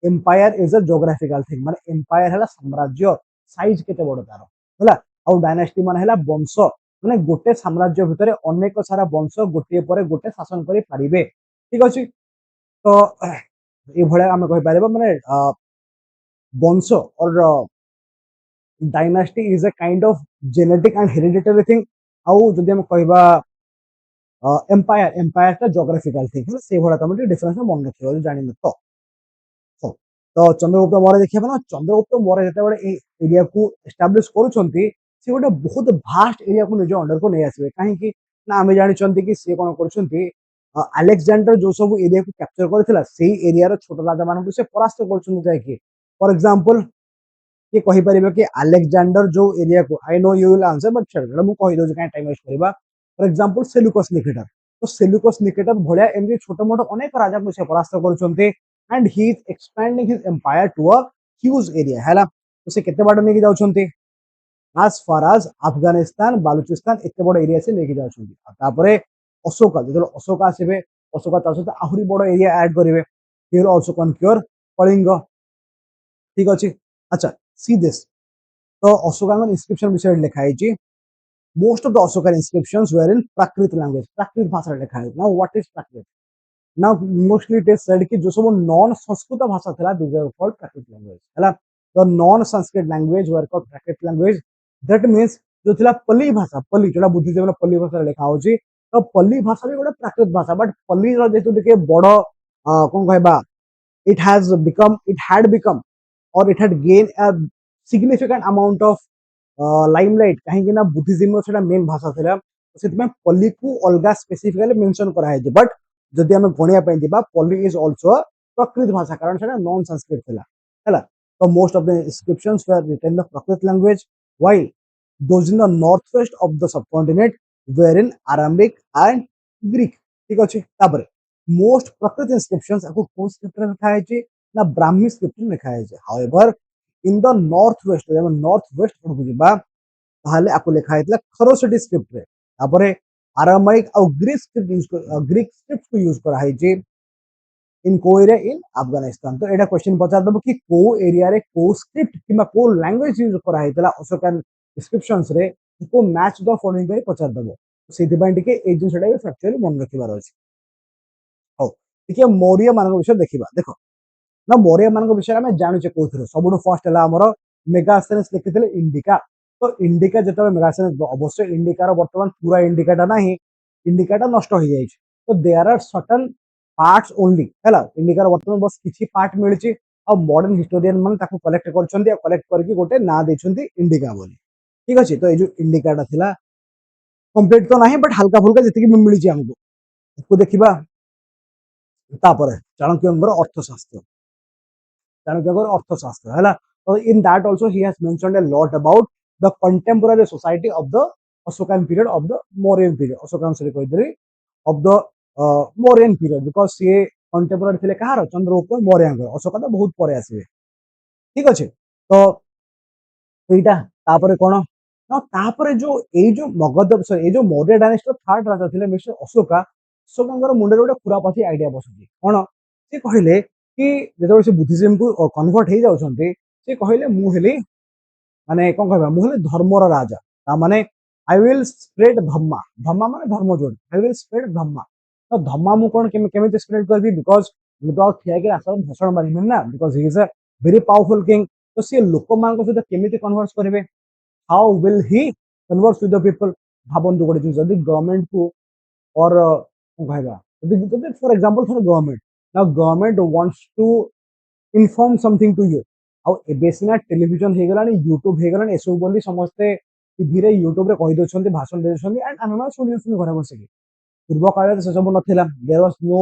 empire is a geographical thing माने empire है साम्राज्य size केते बड़ तार होला और dynasty माने है वंश माने गोटे साम्राज्य भितर अनेक सारा वंश गोटे पर गोटे शासन करि पारिबे। ठीक अच्छे तो ये भले आम कहि पारिबा माने वंश और dynasty is a kind of genetic and hereditary thing आउ जदि हम कहबा एम्पायर एम्पायर टा ज्योग्राफिकल थिंग से भला तम डिफरेंस मन रखियो जानि न तो तो चंद्रगुप्त मौर्य देखिबा ना चंद्रगुप्त मौर्य जते बडे एरिया को एस्टैब्लिश करूछंती से गोटे बहुत भास्ट एरिया को निज अंडर को नै आसीबे काहे कि ना हम जानि छंती कि से कोन करूछंती अलेक्जेंडर जो सब एरिया को कैप्चर करथिला सेही एरिया रो छोट राजा मानन को से परास्त करूछंती जाय कि फॉर एग्जांपल ये कहि परिबे कि अलेक्जेंडर जो एरिया को I know you will answer but छड़ मु कहि दो जे काहे टाइम वेस्ट करबा फॉर एग्जांपल सेल्यूकस निकेटर तो सेल्यूकस निकेटर भलिया एमजे छोट मोट अनेक राजा को से परास्त करूछंती and he is expanding his empire to a huge area हैला तो से केते बाड नेकी जाउछंती as far as Afghanistan Balochistan एते बड़ एरिया से नेकी जाउछंती तापरे अशोका जेतलो अशोका आसीबे अशोका ता सहित आहुरी बड़ एरिया ऐड करिवे ही विल आल्सो कन्क्योर कलिंग। ठीक अछि अच्छा सी दिस तो अशोका इंस्क्रिप्शन विषय लिखा है most of the Ashoka inscriptions were in Prakrit language Prakrit भाषा लिखा है now what is Prakrit now mostly it is said कि जो सब नॉन संस्कृत भाषा थिला this were called Prakrit language हैला the non Sanskrit language were called Prakrit language that means जो थिला पल्ली भाषा पल्ली जोड़ा बुद्धिजीवी ने पल्ली भाषा लिखा होची तो पल्ली भाषा भी गोटे प्राकृत भाषा बट पल्ली रो जेतु टिके बड़ कोन कहबा it had become or it had gained a significant amount of limelight कहीं ना बुद्धिज्म से मेन भाषा था से पल्ली को अलग स्पेसिफिकली मेंशन करा है बट जदि हम गणिया पे दिबा पल्ली इज आल्सो प्राकृत भाषा कारण से नॉन संस्कृत थिला हैला तो most of the inscriptions were written in the Prakrit language while those in the north west of the subcontinent were in Arabic and Greek. ठीक अछि तापर मोस्ट प्राकृत इंस्क्रिप्शंस को कोन स्क्रिप्ट रे लिखा है ना ब्राह्मी स्क्रिप्ट रे लिखा है however in the north waste जब नॉर्थ वेस्ट को जिबा ताहले आपको लिखा है खरोसटी स्क्रिप्ट रे तापरे अरामाइक और ग्रीक स्क्रिप्ट को यूज करा है जे इन को एरिया इन अफगानिस्तान तो एटा क्वेश्चन पचार दबो कि को एरिया रे को स्क्रिप्ट किमा को लैंग्वेज यूज करा है तला अशोकन डिस्क्रिप्शंस रे को मैच द फॉलोइंग करे पचार दबो तो सेति बाय टिके ए जिनसटा भी फैक्चुअली मन रखिबार अछि हो टिके मौर्य मानक विषय देखिबा देखो ना मौर्य मान विषय में जानूचे कौन सब फर्स्ट है आमर मेगास्थेनेस लिखी इंडिका तो इंडिका जो मेगास्थेनेस अवश्य इंडिकार बर्तमान पूरा इंडिकाटा ना इंडिकाटा नष्ट हो जाए तो there are certain parts only है इंडिकार बर्तमान बस किसी पार्ट मिली और मॉडर्न हिस्टोरियन मान कलेक्ट कलेक्ट करके गोटे ना देते इंडिका बोली। ठीक अच्छे तो ये इंडिकाटा थिला कंप्लीट तो नहीं बट हल्का फुल्का जी मिली हमको देखा चाणक्य अर्थशास्त्र चाणक्य अर्थशास्त्र है so in that also he has mentioned a lot about the contemporary society of the Ashokan period of the Mauryan period Ashokan sorry कहदरी of the Mauryan period because ये contemporary थे कहार चंद्रगुप्त मौर्य अशोका तो बहुत परे आसवे। ठीक अच्छे तो एटा तापरे कोन ना तापरे जो मगध सॉरी ये जो मौर्य डायनेस्टी थर्ड राजा थे मिस्टर अशोका अशोका मुंडे गोटे खुरापाती आइडिया बसुची कौन से कहले कि जो से बुद्धिज्म को कन्वर्ट हो जाउछन्ते से कहले मु हेली माने कोन कहबा मु हेली धर्मर राजा ता माने आई विल स्प्रेड धम्मा धम्मा माने धर्म जोड़ आई विल स्प्रेड धम्मा तो धम्मा मु कोन केमे स्प्रेड करबी बिकॉज़ मु तो ठिया के रास्ता भाषण मारिमिन ना because he is a very powerful king तो से लोक मान को सहित केमिति कन्वर्ट करबे how will he convert with the people भाबंतु गोटे जदि गवर्नमेंट को और कोन कहबा जदि for example for government now government wants to inform something to you आउ एबे सिना टेलीविजन हे गलानी यूट्यूब हे गलानी एसो बोली समस्ते टीवी रे यूट्यूब रे कहि दोछन्ती भाषण दे दोछन्ती एंड आनना सुनि सुनि घरे बसिकी पूर्व काल से सब नथिला there was no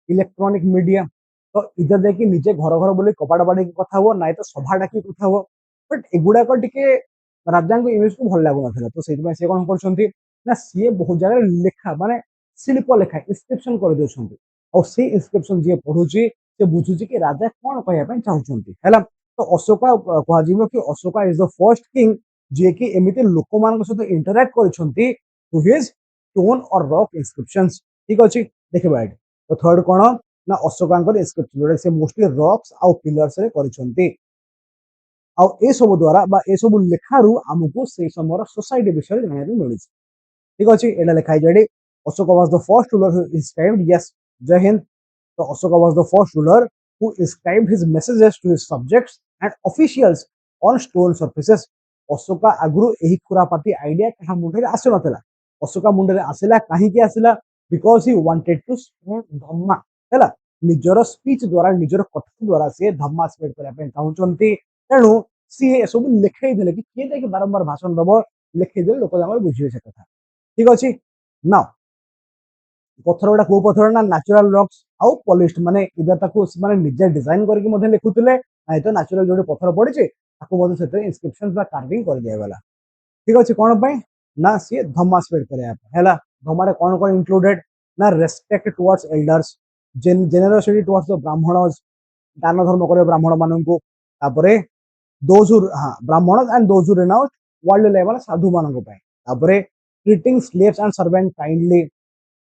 electronic media तो इधर देखि निजे घर घर बोली कपाड़ बाड़ी कथा हो नाइ तो सभा डाकी कथा हो बट एगुडा को टिके राजांको इमेज को भल लागु नथिला तो सेति से कोन करछन्ती ना सीए बहुत जगह लेखा माने शिल्प लेखा इंस्क्रिप्शन कर दोछन्ती और से इंस्क्रिप्शन जे पढुची से बुझुची कि राजा कोन कहया पय चाहुचन्ती हैला तो अशोका कहा जीवो कि Ashoka is the first king जे कि एमिते लोक मान सहित इंटरैक्ट करछन्ती to his stone or rock inscriptions ठीक अछि देखबा एट तो थर्ड कोन ना अशोकांकर इंस्क्रिप्शन जोडे से मोस्टली रॉक्स आउ पिलर्स रे करछन्ती आउ ए सब द्वारा बा ए सब लेखारु हमकु से समर सोसाइटी विषय जाने मिलि ठीक अछि एटा लेखाइ जडी Ashoka was the first ruler who inscribed yes जय हिंद तो Ashoka was the first ruler who inscribed his messages to his subjects and officials on stone surfaces. Ashoka agru ehi khurapati idea kaha mundere asu natela. Ashoka mundere asila kahi ki asila because he wanted to spread dhamma. Hela ନିଜର ସ୍ପିଚ୍ ଦ୍ୱାରା ନିଜର କଥା ଦ୍ୱାରା ସେ ଧମ୍ମା ସ୍ପ୍ରେଡ୍ କରିବା ପାଇଁ ଚାହୁଁଛନ୍ତି ତେଣୁ ସିଏ ଏସବୁ ଲେଖେଇ ଦେଲେ କି କିଏ ଯାଇକି ବାରମ୍ବାର ଭାଷଣ ଦବ ଲେଖେଇ ଦେଲେ ଲୋକ ଆମର ବୁଝିବେ ସେ କଥା ଠିକ ଅଛି ନାଉ पत्थर गुड़ा को पत्थर ना नेचुरल रॉक्स आउ पॉलिश्ड माने इधर ताको माने निजे डिजाइन करके मध्ये लिखुतले नाही तो नेचुरल जोडे पत्थर पड़िचे ताको मध्ये सेते इंस्क्रिप्शंस बा कार्विंग कर दिया गला ठीक अछि कोन पय ना सी धम्मा स्प्रेड करे हैला धम्मा रे कोन कोन इंक्लूडेड ना respect towards elders generosity towards the Brahmanas दान धर्म करे ब्राह्मण माननकु तापरे दोज हां Brahman and those renounced world level साधु माननको पय तापरे treating slaves and servant kindly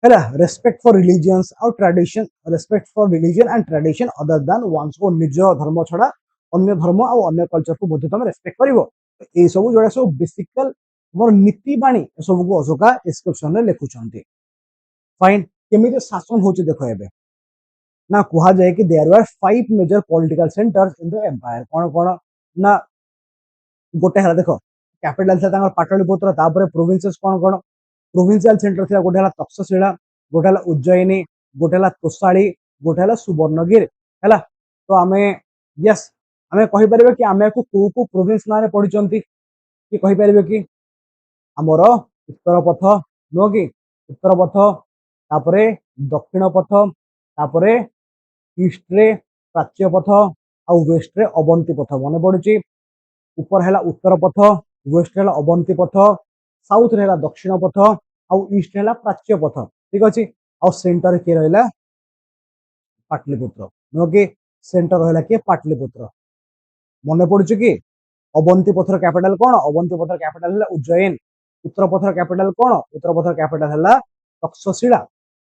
है रेस्पेक्ट फॉर रिलीजियंस और tradition respect for religion and tradition other than ones को निज धर्म छड़ा अन्य धर्म और अन्य कल्चर को मध्ये तुम रेस्पेक्ट करिवो ए सब जोडा सब बेसिकल मोर नीति बाणी सब को अशोका इंस्क्रिप्शन रे लिखुछंती फाइन केमिति शासन होची देखो एबे ना कुहा जाय कि there were 5 major political centres in the empire कोन कोन ना गोटे हला देखो कैपिटल से तांगर पाटलिपुत्र तापर प्रोविंसेस कोन कोन प्रोविंशियल सेंटर थिला गोटे हला तक्षशिला गोटे हला उज्जयिनी गोटे हला तोसाली गोटे हला सुवर्णगिर हला तो आमे यस आमे कहि परिबे कि आमे को प्रोविंस नारे पढिचंती कि कहि परिबे कि हमर उत्तर पथ नो कि उत्तर पथ तापरे दक्षिण पथ तापरे ईस्ट रे प्राच्य पथ आ वेस्ट रे अवंती पथ मने पडुची ऊपर हला उत्तर पथ वेस्ट हला अवंती पथ साउथ रे हला दक्षिण पथ आ ईस्ट हला प्राच्य पथ ठीक अछि आ सेंटर के रहला पाटलिपुत्र नो कि सेंटर रहला के पाटलिपुत्र मने पडुची कि अवंती पथर कैपिटल कोन अवंती पथर कैपिटल हला उज्जैन उत्तर पथर कैपिटल कोन उत्तर पथर कैपिटल हला तक्षशिला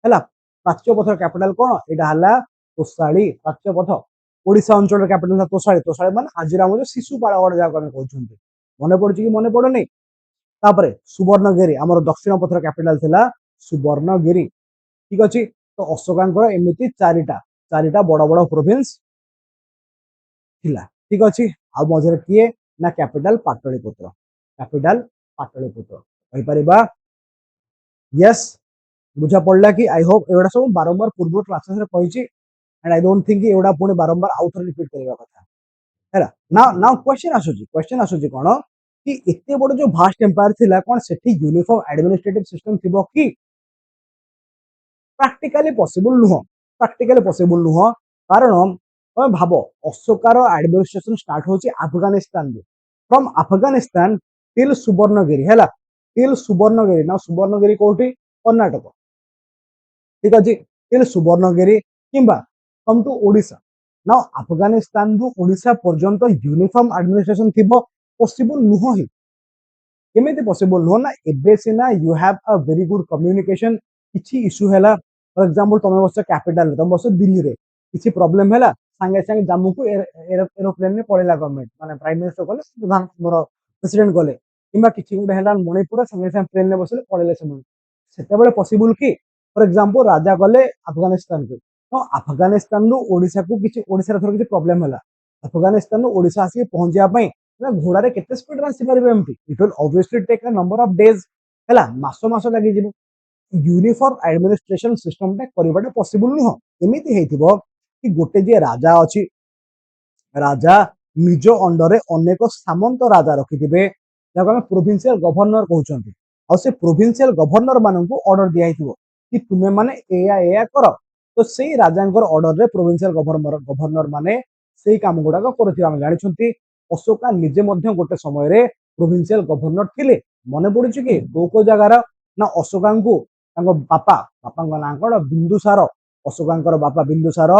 हला प्राच्य पथर कैपिटल कोन एटा हला तोसाली प्राच्य पथ ओडिसा अंचल कैपिटल हला तोसाली तोसाली माने आजिराम जो शिशुपाल गड जा कोन कहउछन्ती मने पडुची कि मने पडोनी तापरे सुवर्णगिरी हमर दक्षिण पथर कैपिटल थिला सुवर्णगिरी ठीक अछि तो अशोकांकर एमिति चारिटा बड़ बड़ प्रोविंस थिला ठीक अछि आ मझरे किए ना कैपिटल पाटलिपुत्र कहि परिबा यस बुझा पड़ला कि आई होप एवडा सब बारंबार पूर्व क्लासेस रे कहिची एंड आई डोंट थिंक एवडा पुणी बारंबार आउथर रिपीट करबा कथा हैला नाउ क्वेश्चन आसुची कोन कि एते बड़ जो भास्ट एम्पायर थिला कोन सेठी यूनिफॉर्म एडमिनिस्ट्रेटिव सिस्टम थिबो कि प्रैक्टिकली पॉसिबल नुह कारण तुम भाव अशोकार एडमिनिस्ट्रेशन स्टार्ट होची अफगानिस्तान फ्रॉम अफगानिस्तान टिल सुवर्णगिरी हैला टिल सुवर्णगिरी ना सुवर्णगिरी कोठी कर्नाटक ठीक अछि टिल सुवर्णगिरी किंबा कम टू ओडिशा ना अफगानिस्तान रु ओडिशा पर्यंत यूनिफॉर्म एडमिनिस्ट्रेशन थिबो पॉसिबल नुह ही केमिति पॉसिबल नुह ना एबे सिना you have a very good communication किछि इशू हैला फॉर एग्जांपल तुम बस कैपिटल तुम बस दिल्ली रे किछि प्रॉब्लम हैला संगे संगे जम्मू को एरोप्लेन में पड़ेला गवर्नमेंट माने प्राइम मिनिस्टर कोले प्रधान मोर प्रेसिडेंट कोले किंबा किछि गुडे हैला मणिपुर संगे संगे प्लेन में बसले पड़ेले से सेते बेले पॉसिबल कि फॉर एग्जांपल राजा कोले अफगानिस्तान को तो अफगानिस्तान रो ओडिसा को किछि ओडिसा रे थोर किछि प्रॉब्लम हैला अफगानिस्तान रो ओडिसा आसी पहुंचिया पई ना घोड़ा रे केते स्पीड रे आसी परबे एमटी it will obviously take a number of days हैला मासो लागि जिवो यूनिफॉर्म एडमिनिस्ट्रेशन सिस्टम टा करबाटा पॉसिबल नुह एमिति हेतिबो कि गोटे जे राजा अछि राजा निज अंडर अनेक सामंत राजा रखिथिबे जाको हम प्रोविंशियल गवर्नर कहउचंती और से प्रोविंशियल गवर्नर माननकु ऑर्डर दिया हिथिबो कि तुमे माने एया एया करो तो सेई राजांकर ऑर्डर रे प्रोविंशियल गवर्नर माने सेई काम गुडा करथिबा हम जानिछंती अशोका निजे मध्य गोटे समय रे प्रोविंशियल गवर्नर थिले मने पडुछि कि को जगार ना अशोकांकु तांको बापा बापांको नाम कोन बिंदुसार अशोकांकर बापा बिंदुसार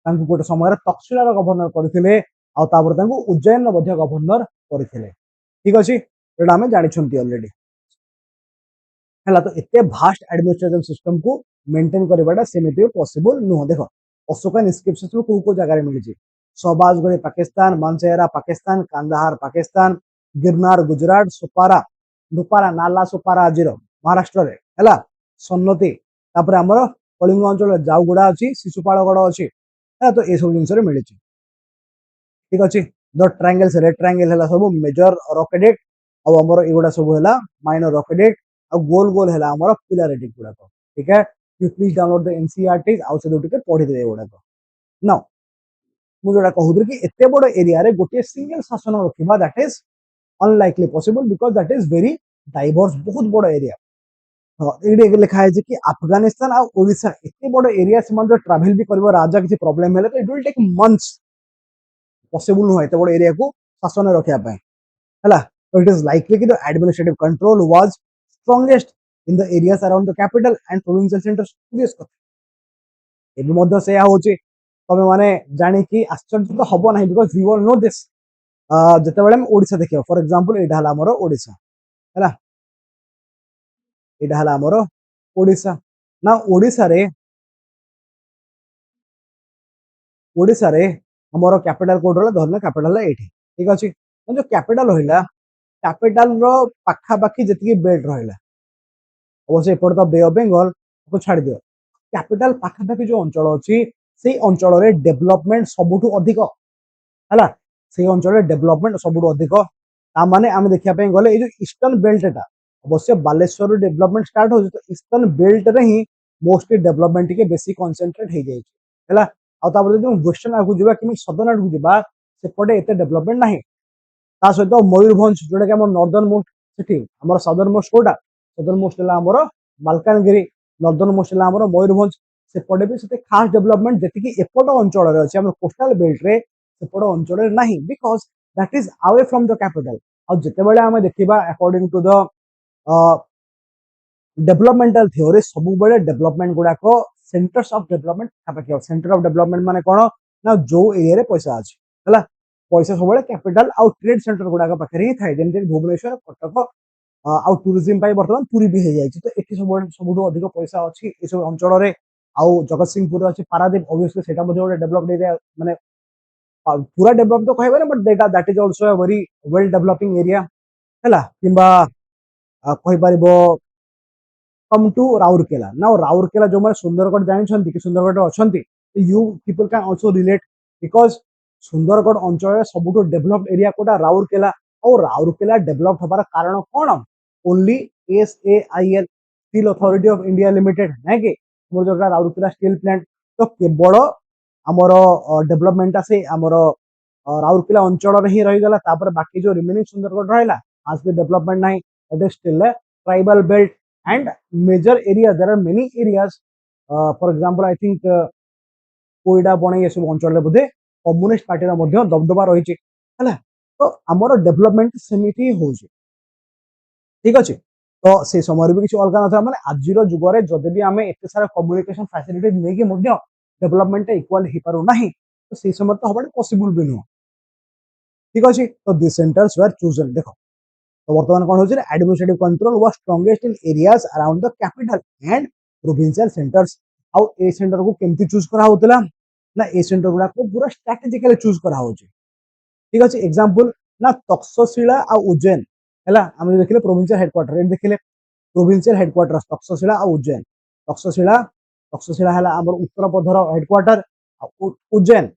तांको गोटे समय तक्षशिलार गवर्नर करथिले आ तापर तांको उज्जैन रो मध्य गवर्नर करथिले ठीक अछि एटा हम जानिछंती ऑलरेडी हला तो एते भास्ट एडमिनिस्ट्रेटिव सिस्टम को मेंटेन करबाटा सेमिति पॉसिबल नुह देखो अशोका इंस्क्रिप्शंस को जगह रे मिली शहबाजगढ़ी पाकिस्तान मानसेरा पाकिस्तान कांदाहार पाकिस्तान गिरनार गुजरात सुपारा दुपारा नाला सुपारा आज महाराष्ट्र रे हला सन्नति तापर हमर कलिंग अंचल जाउगुड़ा अछि शिशुपालगढ़ अछि तो ए सब जिंस रे मिली ठीक अछि द ट्रायंगल्स रेड ट्रायंगल हला सब मेजर रॉकेडेट और हमर एगुडा सब हला माइनर रॉकेडेट और गोल गोल हला हमर पिलारेटिक गुडा ठीक है you please download the NCERT आउ से दुटे पढि दे एगुडा नाउ मु जोडा कहूद्र कि एते बड़ एरिया रे गोटे सिंगल शासन रखिबा that is unlikely possible because that is very diverse बहुत बड़ एरिया एडे लिखा है कि अफगानिस्तान और ओडिशा एते बड़ एरिया से जो ट्रैवल भी करबो राजा किसी प्रॉब्लम हेले तो it will take months possible न एते बड़ एरिया को शासन रखिया पय हला so it is likely कि the administrative control was strongest in the areas around the capital and provincial centers obvious कथा एबे मध्य से होची तमे माने जानि कि आश्चर्य तो हबो नाही because we all know this जते बेले हम ओडिसा देखियो फॉर एग्जांपल एटा हला हमर ओडिसा हला एटा हला हमर ओडिसा ना ओडिसा रे हमर कैपिटल कोड रहला धरना कैपिटल एठी ठीक अछि जो कैपिटल होइला कैपिटल रो पाखा पाखी जति बेल्ट रहला अवश्य एपड़ तो बे ऑफ बेंगल को छाड़ दियो कैपिटल पाखा पाखी जो अंचल अछि से अंचल रे डेवलपमेंट सबुठु अधिक हला से अंचल रे डेवलपमेंट सबुठु अधिक ता माने हम देखिया पे गले ए जो ईस्टर्न बेल्ट एटा अवश्य बालेश्वर डेवलपमेंट स्टार्ट हो तो ईस्टर्न बेल्ट रे ही मोस्टली डेवलपमेंट के बेसी कंसंट्रेट हे जाय हला आ तापर जो वेस्टर्न आगु दिबा कि सदर्न आगु दिबा से पडे एते डेवलपमेंट नाही ता सहित मयूरभंज जोटा कि हम नॉर्दर्न मोस्ट सिटी हमर सदर्न मोस्ट कोटा सदर्न मोस्ट ला हमर मालकानगिरी नॉर्दर्न मोस्ट ला हमर मयूरभंज से पडे भी से खास डेवलपमेंट जति कि एपट अंचल रे अछि हमर कोस्टल बेल्ट रे से पड अंचल रे नाही because that is away from the capital और जते बेले हम देखिबा according to the developmental theory सब बेले डेवलपमेंट गुडा को सेंटर्स ऑफ डेवलपमेंट कापे सेंटर ऑफ डेवलपमेंट माने कोन ना जो एरिया रे पैसा अछि हला पैसा सब कैपिटल आउ ट्रेड सेंटर गुडा पाखे ही थाए जमी भुवनेश्वर कटक आउ टूरिज्म बर्तमान पूरी भी हो जाए तो ये सब अधिक पैसा अच्छी ये सब अंचल में आउ जगतसिंहपुर अच्छी पारादीप ऑब्वियसली सेटा गोटे डेवलप्ड एरिया माने पूरा डेवलप तो कहबे but that is also a very well developing area हैला किंबा कहि परिबो come to Rourkela now Rourkela जो माने सुंदरगढ़ जानिछंती कि सुंदरगढ़ अछंती you people can also relate because Sundargarh अंचल सबुठो डेवलप्ड एरिया कोटा राउरकेला और राउरकेला डेवलप हबार कारण कोन only SAIL steel authority of India limited नै कि मोर जगह राउरकेला स्टील प्लांट तो केवल हमर डेवलपमेंट से हमर राउरकेला अंचल रे ही रही गला तापर बाकी जो रिमेनिंग सुंदरगढ़ रहला आज के डेवलपमेंट नै it is still a tribal belt and major area there are many areas for example I think Koida बणे ये सब अंचल रे बुधे कम्युनिस्ट पार्टी रा मध्य दबदबा रही है तो आमर डेवलपमेंट सेमिति हो ठीक अच्छे तो से समय भी किसी अलग ना माने आज जुग में जदि भी आम एत सारा कम्युनिकेशन फैसिलिटी नहीं डेवलपमेंट इक्वाल हो पारू ना तो से समय तो हमारे पॉसिबल भी नुह ठीक अच्छे तो दिस सेंटर्स वर चूजन देखो तो वर्तमान कौन हो administrative control was strongest in areas around the capital and provincial centres आउ ए सेंटर को केमती चूज करा होतला ना ए सेंटर गुडा को पूरा स्ट्रेटेजिकली चूज करा होची ठीक अच्छे एग्जांपल ना तक्षशिला आ उज्जैन हैला हम देखिले प्रोविंशियल हेडक्वार्टर एंड देखिले प्रोविंशियल हेडक्वार्टर तक्षशिला आ उज्जैन तक्षशिला हैला हमर उत्तर पधर हेडक्वार्टर उज्जैन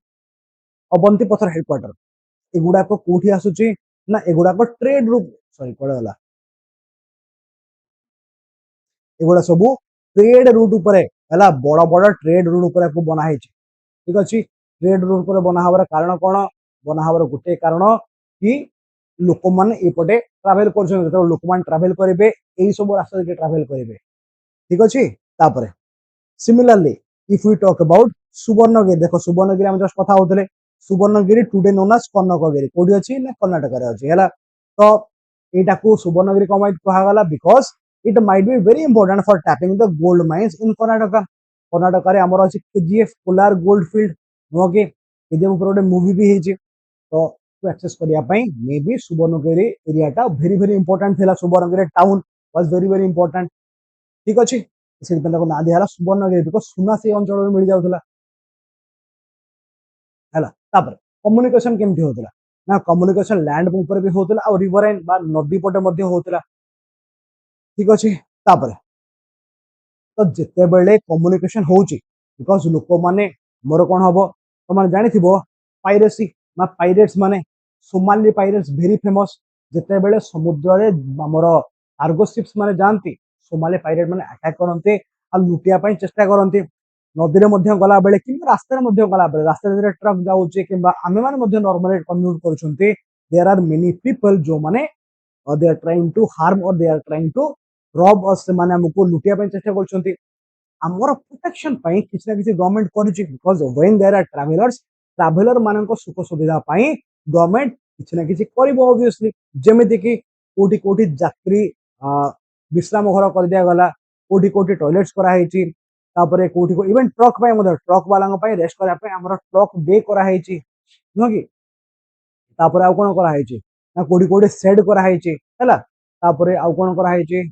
अवंती पथर हेडक्वार्टर एगुडा को कोठी आसुची ना एगुडा को ट्रेड रूट सॉरी पड़े वाला एगुडा सब ट्रेड रूट ऊपर हैला बड़ बड़ ट्रेड रूट ऊपर को बना है ठीक अच्छे ट्रेड रूट पर बना हबार कारण कोन बना हबार गोटे कारण कि लोक मैंने एपटे ट्रावेल कर लोक मैंने ट्रावेल करेंगे यही सब रास्ता ट्रावेल करेंगे ठीक अच्छे तापर similarly if we talk about Suvarnagiri देखो सुवर्णगिरी आम जस्ट कथा होते Suvarnagiri today known as Kanakagiri कोडी अच्छी ना कर्णाटक अच्छी है तो यहाँ को सुवर्णगिरी कम कहगला because it might be very important for tapping the gold mines in Karnataka Karnataka आमर अच्छी केजीएफ पोलार गोल्ड फील्ड नुह कि केजीएफ ऊपर गोटे मुवी भी होती तो एक्सेस करने मे बी सुवर्णगिरी एरियाटा भेरी भेरी इंपोर्टेंट थिला Suvarnagiri town was very very important ठीक अच्छे से ना दिहला सुवर्णगिरी बिकज सुना से अंचल मिल जाऊला है कम्युनिकेशन केमती होता ना कम्युनिकेशन लैंड ऊपर भी होता और रिवरलाइन बा नदी पटे होता ठीक अच्छे तो जिते बेले कम्युनिकेशन होची बिकज लोक माने मोर कौन हम तुम जानी पाइरेसी ना पाइरेट्स माने सोमाली पाइरेट्स भेरी फेमस जिते बेले समुद्र रे हमर कार्गो शिप्स माने जानती सोमाली पाइरेट माने अटैक करते आ लुटिया चेष्टा करते नदी में गला बेले कि रास्ता गला बेले रास्ता ट्रक जाऊे कि आम मैंने नॉर्मली कम्यूट कर देयर आर मेनी पीपल जो माने they are trying to harm or they are trying to rob us से माने हमको लुटिया चेष्टा कर आमर प्रोटेक्शन किसी ना किसी government because when there are travellers traveller मान सुख सुविधा गवर्नमेंट किसी ना किसी ऑब्वियसली जमीती कि कोठी कोठी यात्री विश्राम घर कर दिया गला कोठी कोठी टॉयलेट्स कराई तापर कोठी को इवन ट्रक ट्रक वाला रेस्ट करने आमर ट्रक बे कराई नुह कि तापर आउ कौन कराई ना कोठी कोठी सेड कराई है तापर आउ कौन कराई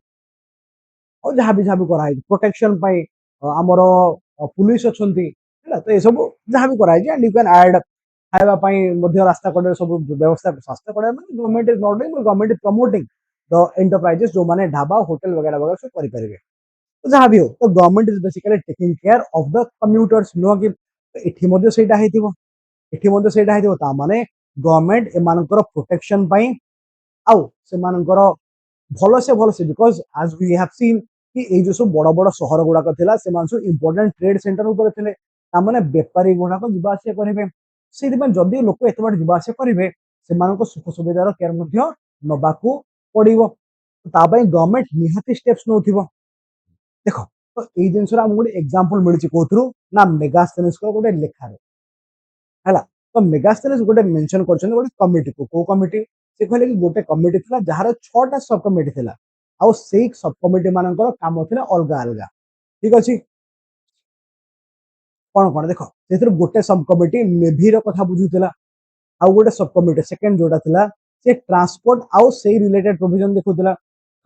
और जहाँ भी कराई प्रोटेक्शन आमर पुलिस अच्छा तो ये सब जहाँ भी कराई एंड यू कैन ऐड खावाई रास्ता कड़े सब व्यवस्था रास्ता कड़े government is not doing government is promoting the enterprises जो माने ढाबा होटल वगैरह वगैरह सब करेंगे तो जहाँ भी हो तो government is basically taking care of the commuters नुह कि माने गवर्नमेंट एमानकर प्रोटेक्शन आउ से भल से बिकज आज वी हैव सीन कि ये जो सब बड़ बड़ सहर गुड़ाक था से इंपोर्टेंट ट्रेड सेंटर उपर थे ताने बेपारी गुड़ाक जावास करेंगे से जदि लोक एत बाट जावास करेंगे से सुख सुविधार केयर नवाक पड़ो गवर्नमेंट निहाती स्टेप्स नौ देख तो ये जिनस गोटे एग्जांपल मिली कौन ना मेगास्थेनिस गोटे लेखार है तो मेगास्थेनिस गोटे मेंशन कर कमिटी को कमिटी से कहले कि गोटे कमिटी था जार 6टा सब कमिटी थी आउ से सब कमिटी मान कम थी अलग अलग ठीक अच्छे कौन कौन देख से गोटे सब कमिटी नेभी कथा बुझुला आउ गोटे सब कमिटी सेकेंड जोटा था से ट्रांसपोर्ट आउ से रिलेटेड प्रोविजन देखुला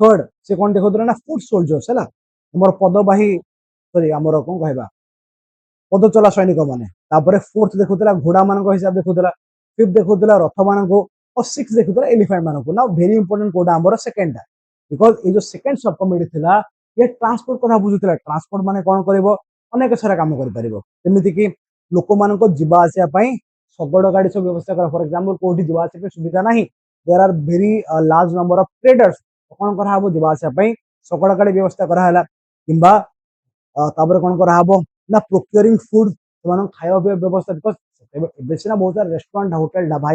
थर्ड से कौन देखुला ना फुट सोल्जर्स है आमर पदवाही सॉरी आमर कौन कहवा पद चला सैनिक मैंने फोर्थ देखुला घोड़ा मान हिसाब देखुला फिफ्थ देखुला रथ मान और सिक्स देखुला एलिफेंट मान ना वेरी इंपोर्टेंट कोटा आमर सेकेंड बिकज ये जो सेकेंड सब कमिटी था ये ट्रांसपोर्ट कथा बुझुला ट्रांसपोर्ट माने कौन कर अनेक सारा काम करमती लोक मान जावासवाई शगड़ गाड़ी सब व्यवस्था कर फॉर एग्जांपल कोठी जावासवाई सुविधा ना there are very large number of traders कौन कराब जावासवाई शगड़ गाड़ी व्यवस्था कराला किंबा कौन कराब ना प्रोक्योरिंग फूड से खावा पीवा व्यवस्था बिकज सीना बहुत सारा रेस्टोरेंट होटेल ढाबा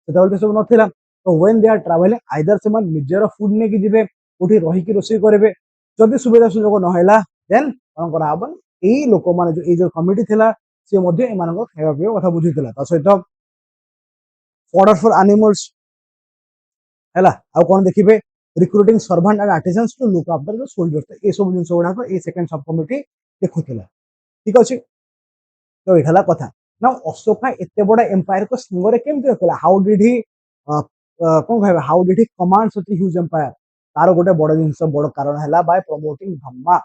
हो सब नाला तो when they are travelling either से निजर फुड नहीं जी कौटी रहीकि रोषे करेंगे जदि सुविधा सुजोग नहला देन कौन कराब यही लोक मैंने जो कमिटी थी सी खावा पीवा कथा बुझीला सहित फॉडर फॉर एनिमल्स है आउ कौन देखिए recruiting servant and artisans to look after the soldiers ये सब जिन गुड़ाक ये सेकेंड सब कमिटी देखुला ठीक अच्छे तो ये कथा ना अशोका एत बड़ा एम्पायर को संगे केमती रखा हाउ डिड ही कौन कह how did he command such huge empire तार गोटे बड़ जिन बड़ कारण है बाय प्रमोटिंग धम्मा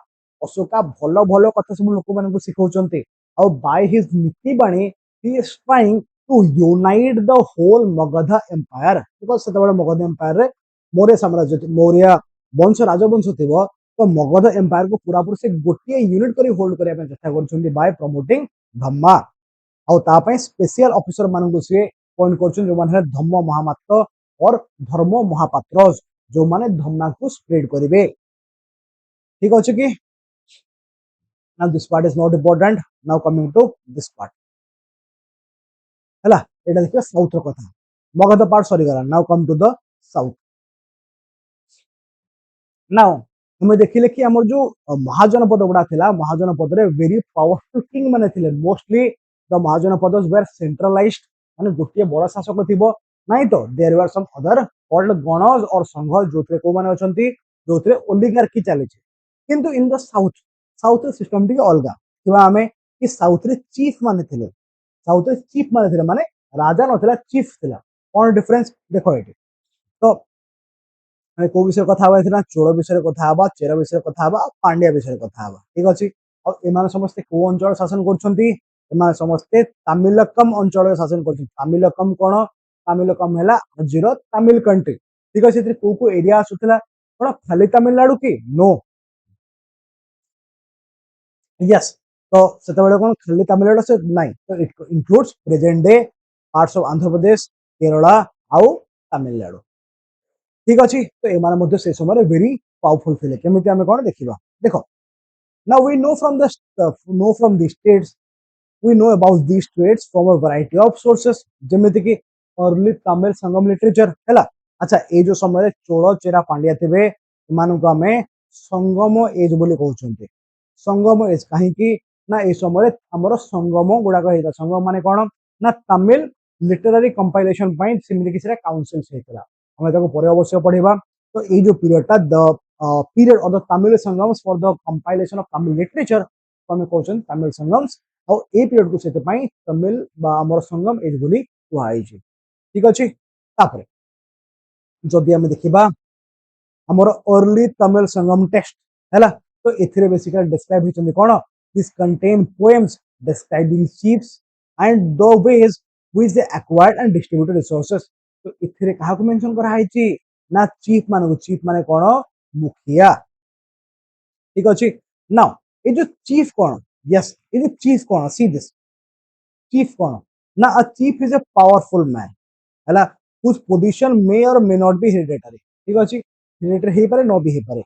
अशोका भल भल कथा सब लोक मान शिखाउछन्ते और बाय हिज नीति बाणी he is trying to unite the whole Magadh empire because से मगध एम्पायर रे मौर्य साम्राज्य मौर्य वंश राजवंश थी तो मगध एम्पायर को पूरा पूरी से गोटे यूनिट कर होल्ड करने चेष्टा कर बाय प्रमोटिंग धम्मा आउ स्पेशल ऑफिसर मान सी अपॉइंट कर जो माने धम्म महामात्र और धर्म महापात्र जो माने धम्मा को स्प्रेड करेंगे ठीक अच्छे कि now this part is not important now coming to this part है एटा देखिए साउथ रो कथा मगध पार्ट सरी गला now come to the south now तुम देखिले कि हमर जो महाजनपद गुडा थिला महाजनपद रे वेरी पावरफुल किंग माने थिले mostly the Mahajanapadas were centralised माने गोटे बड़ शासक थिबो नाही तो there were some other called गणज और संघ जोथे को माने अछंती जोथे ओलिगार्की चले किंतु इन the south south system T अलगा किबा हमें कि साउथ रे चीफ माने थिले साउथ रे चीफ माने थिले माने राजा नथिला चीफ थिला कोन डिफरेंस देखो एटी तो ଆମେ କୋଉ ବିଷୟରେ କଥା ହବା ଏଥିରେ ଚୋଳ ବିଷୟରେ କଥା ହବା ଚେର ବିଷୟରେ କଥା ହବା ପାଣ୍ଡ୍ୟା ବିଷୟରେ କଥା ହବା ଠିକ ଅଛି ଆଉ ଏମାନେ ସମସ୍ତେ କୋଉ ଅଞ୍ଚଳ ଶାସନ କରୁଛନ୍ତି ଏମାନେ ସମସ୍ତେ ତାମିଲକମ ଅଞ୍ଚଳରେ ଶାସନ କରୁଛନ୍ତି ତାମିଲକମ କଣ ତାମିଲକମ ହେଲା ଆଜିର ତାମିଲ କଣ୍ଟ୍ରି ଠିକ ଅଛି ଏଥିରେ କୋଉ କୋଉ ଏରିଆ ଆସୁଥିଲା କଣ ଖାଲି ତାମିଲନାଡୁ କି नो यस तो ସେତେବେଳେ କଣ ଖାଲି ତାମିଲନାଡୁ ସେ ନାହିଁ ତ it includes present day parts of Andhra Pradesh Kerala आउ तामिलनाडु ठीक अच्छे तो एमाने से समय वेरी पावरफुल थे केमी आम कौन देखा देख now we know from the know from the states we know about these states from a variety of sources जमीती कि अर्ली तमिल संगम लिटरेचर है अच्छा ये जो समय चोल चेरा पांड्या थे एମାନଙ୍କୁ ଆମେ संगम एज बोली कहते संगम एज कहीं ना ये समय आमर संगम गुड़ाक होता संगम माने कौन ना तमिल लिटरेरी कंपाइलेशन सेमती किसी काउंसिल्स होता हमें पर अवश्य पढ़ा तो ये जो पीरियडटा the period of the Tamil Sangams for the compilation of Tamil literature हमें कहते तमिल संगम्स और ये पीरियड को से तमिल आमर संगम एज बोली कहुई ठीक अच्छे जदि आम देखा आमर अर्ली तमिल संगम टेक्स्ट है तो ए बेसिकली डिस्क्राइब होती कौन this contain poems describing chiefs and the ways which they acquired and distributed resources तो इथिरे कहा को मेंशन करा है ना चीफ माने कौन मुखिया ठीक अच्छे नाउ ये जो चीफ कौन यस ये जो चीफ कौन सी दिस चीफ कौन ना a chief is a powerful man है whose position may or may not be hereditary ठीक अच्छे हेरिडिटरी हे पारे न भी हे पारे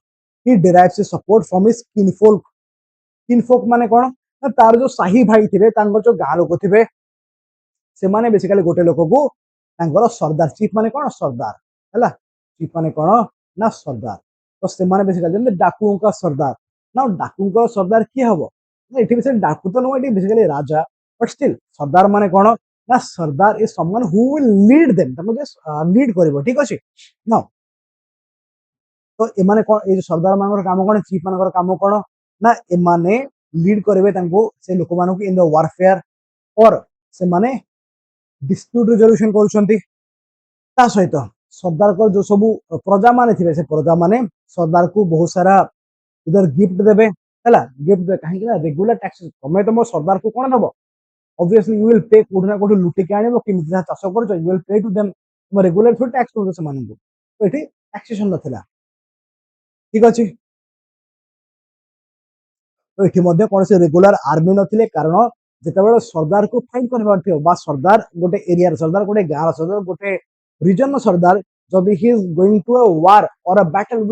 he derives his support from his kinfolk माने कौन ना तार जो शाही भाई थे जो गाँ लोक थे से माने बेसिकली गोटे लोक को सरदार चीफ माने कौन सरदार है चीफ माने कौन ना सरदार तो से माने बेसिकली डाकू का सरदार ना डाकू का सरदार किए हम ये से डाकू तो नुह ये बेसिकली राजा बट स्टिल सरदार माने कौन ना sardar is someone who will lead them lead करिवो ठीक अछि ना तो एमाने कौन ये सरदार मान काम कौन चीफ मान काम कौन ना एमाने लीड करेंगे से लोक मान इन द वारफेयर और से माने डिस्प्यूट रिजोल्यूशन करुछंती ता सहित सरदार को जो सब प्रजा माने थे से प्रजा माने सरदार को बहुत सारा इधर गिफ्ट देबे हैला गिफ्ट दे कहीं ना रेगुलर टैक्सेस तमे तो मो सरदार को कोन दबो ऑब्वियसली यू विल पे कोठना कोठ लुटी के आनिबो कि मिजा चाष कर you will pay to them तुम रेगुलर थोड़ी टैक्स दो से मानू तो एठी टैक्सेशन नथिला ठीक अछि तो ये कौन से रेगुलर आर्मी नथिले कारण जितेबाला सरदार को फाइट करबार थियो बा सरदार गोटे एरिया सरदार गोटे गाँव सरदार गोटे रिजन सरदार जब he is going to a war or a battle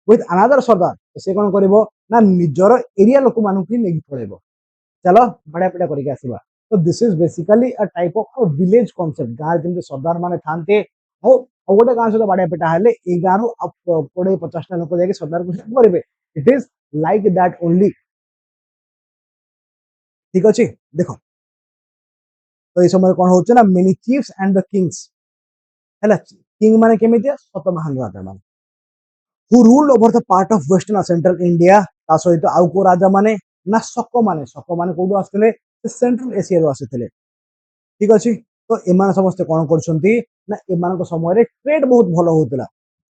with another sardar से कौन करिवो ना निजर एरिया लोक मानू ही नहीं पड़ेबो चलो बड़ा पड़ा करके आसीबा तो this is basically a type of a village concept गाँ जमते सरदार माने थानते हो गोटे गाँ सहित बाड़िया पेटा हेले ए गाँव रु 20-50 लोक जाके सरदार को करेंगे it is like that only ठीक अच्छे देखो तो ये समय कौन होचे ना many chiefs and the Kings है किंग माने केमितिया सतवाहन राजा माने who ruled over the part of western and central India ता सहित आउ को राजा माने ना शक माने कोडो आस्थिले सेंट्रल एशिया रो आस्थिले ठीक अछि तो एमान समस्त कोन करछंती ना एमान को समय रे ट्रेड बहुत भलो होतला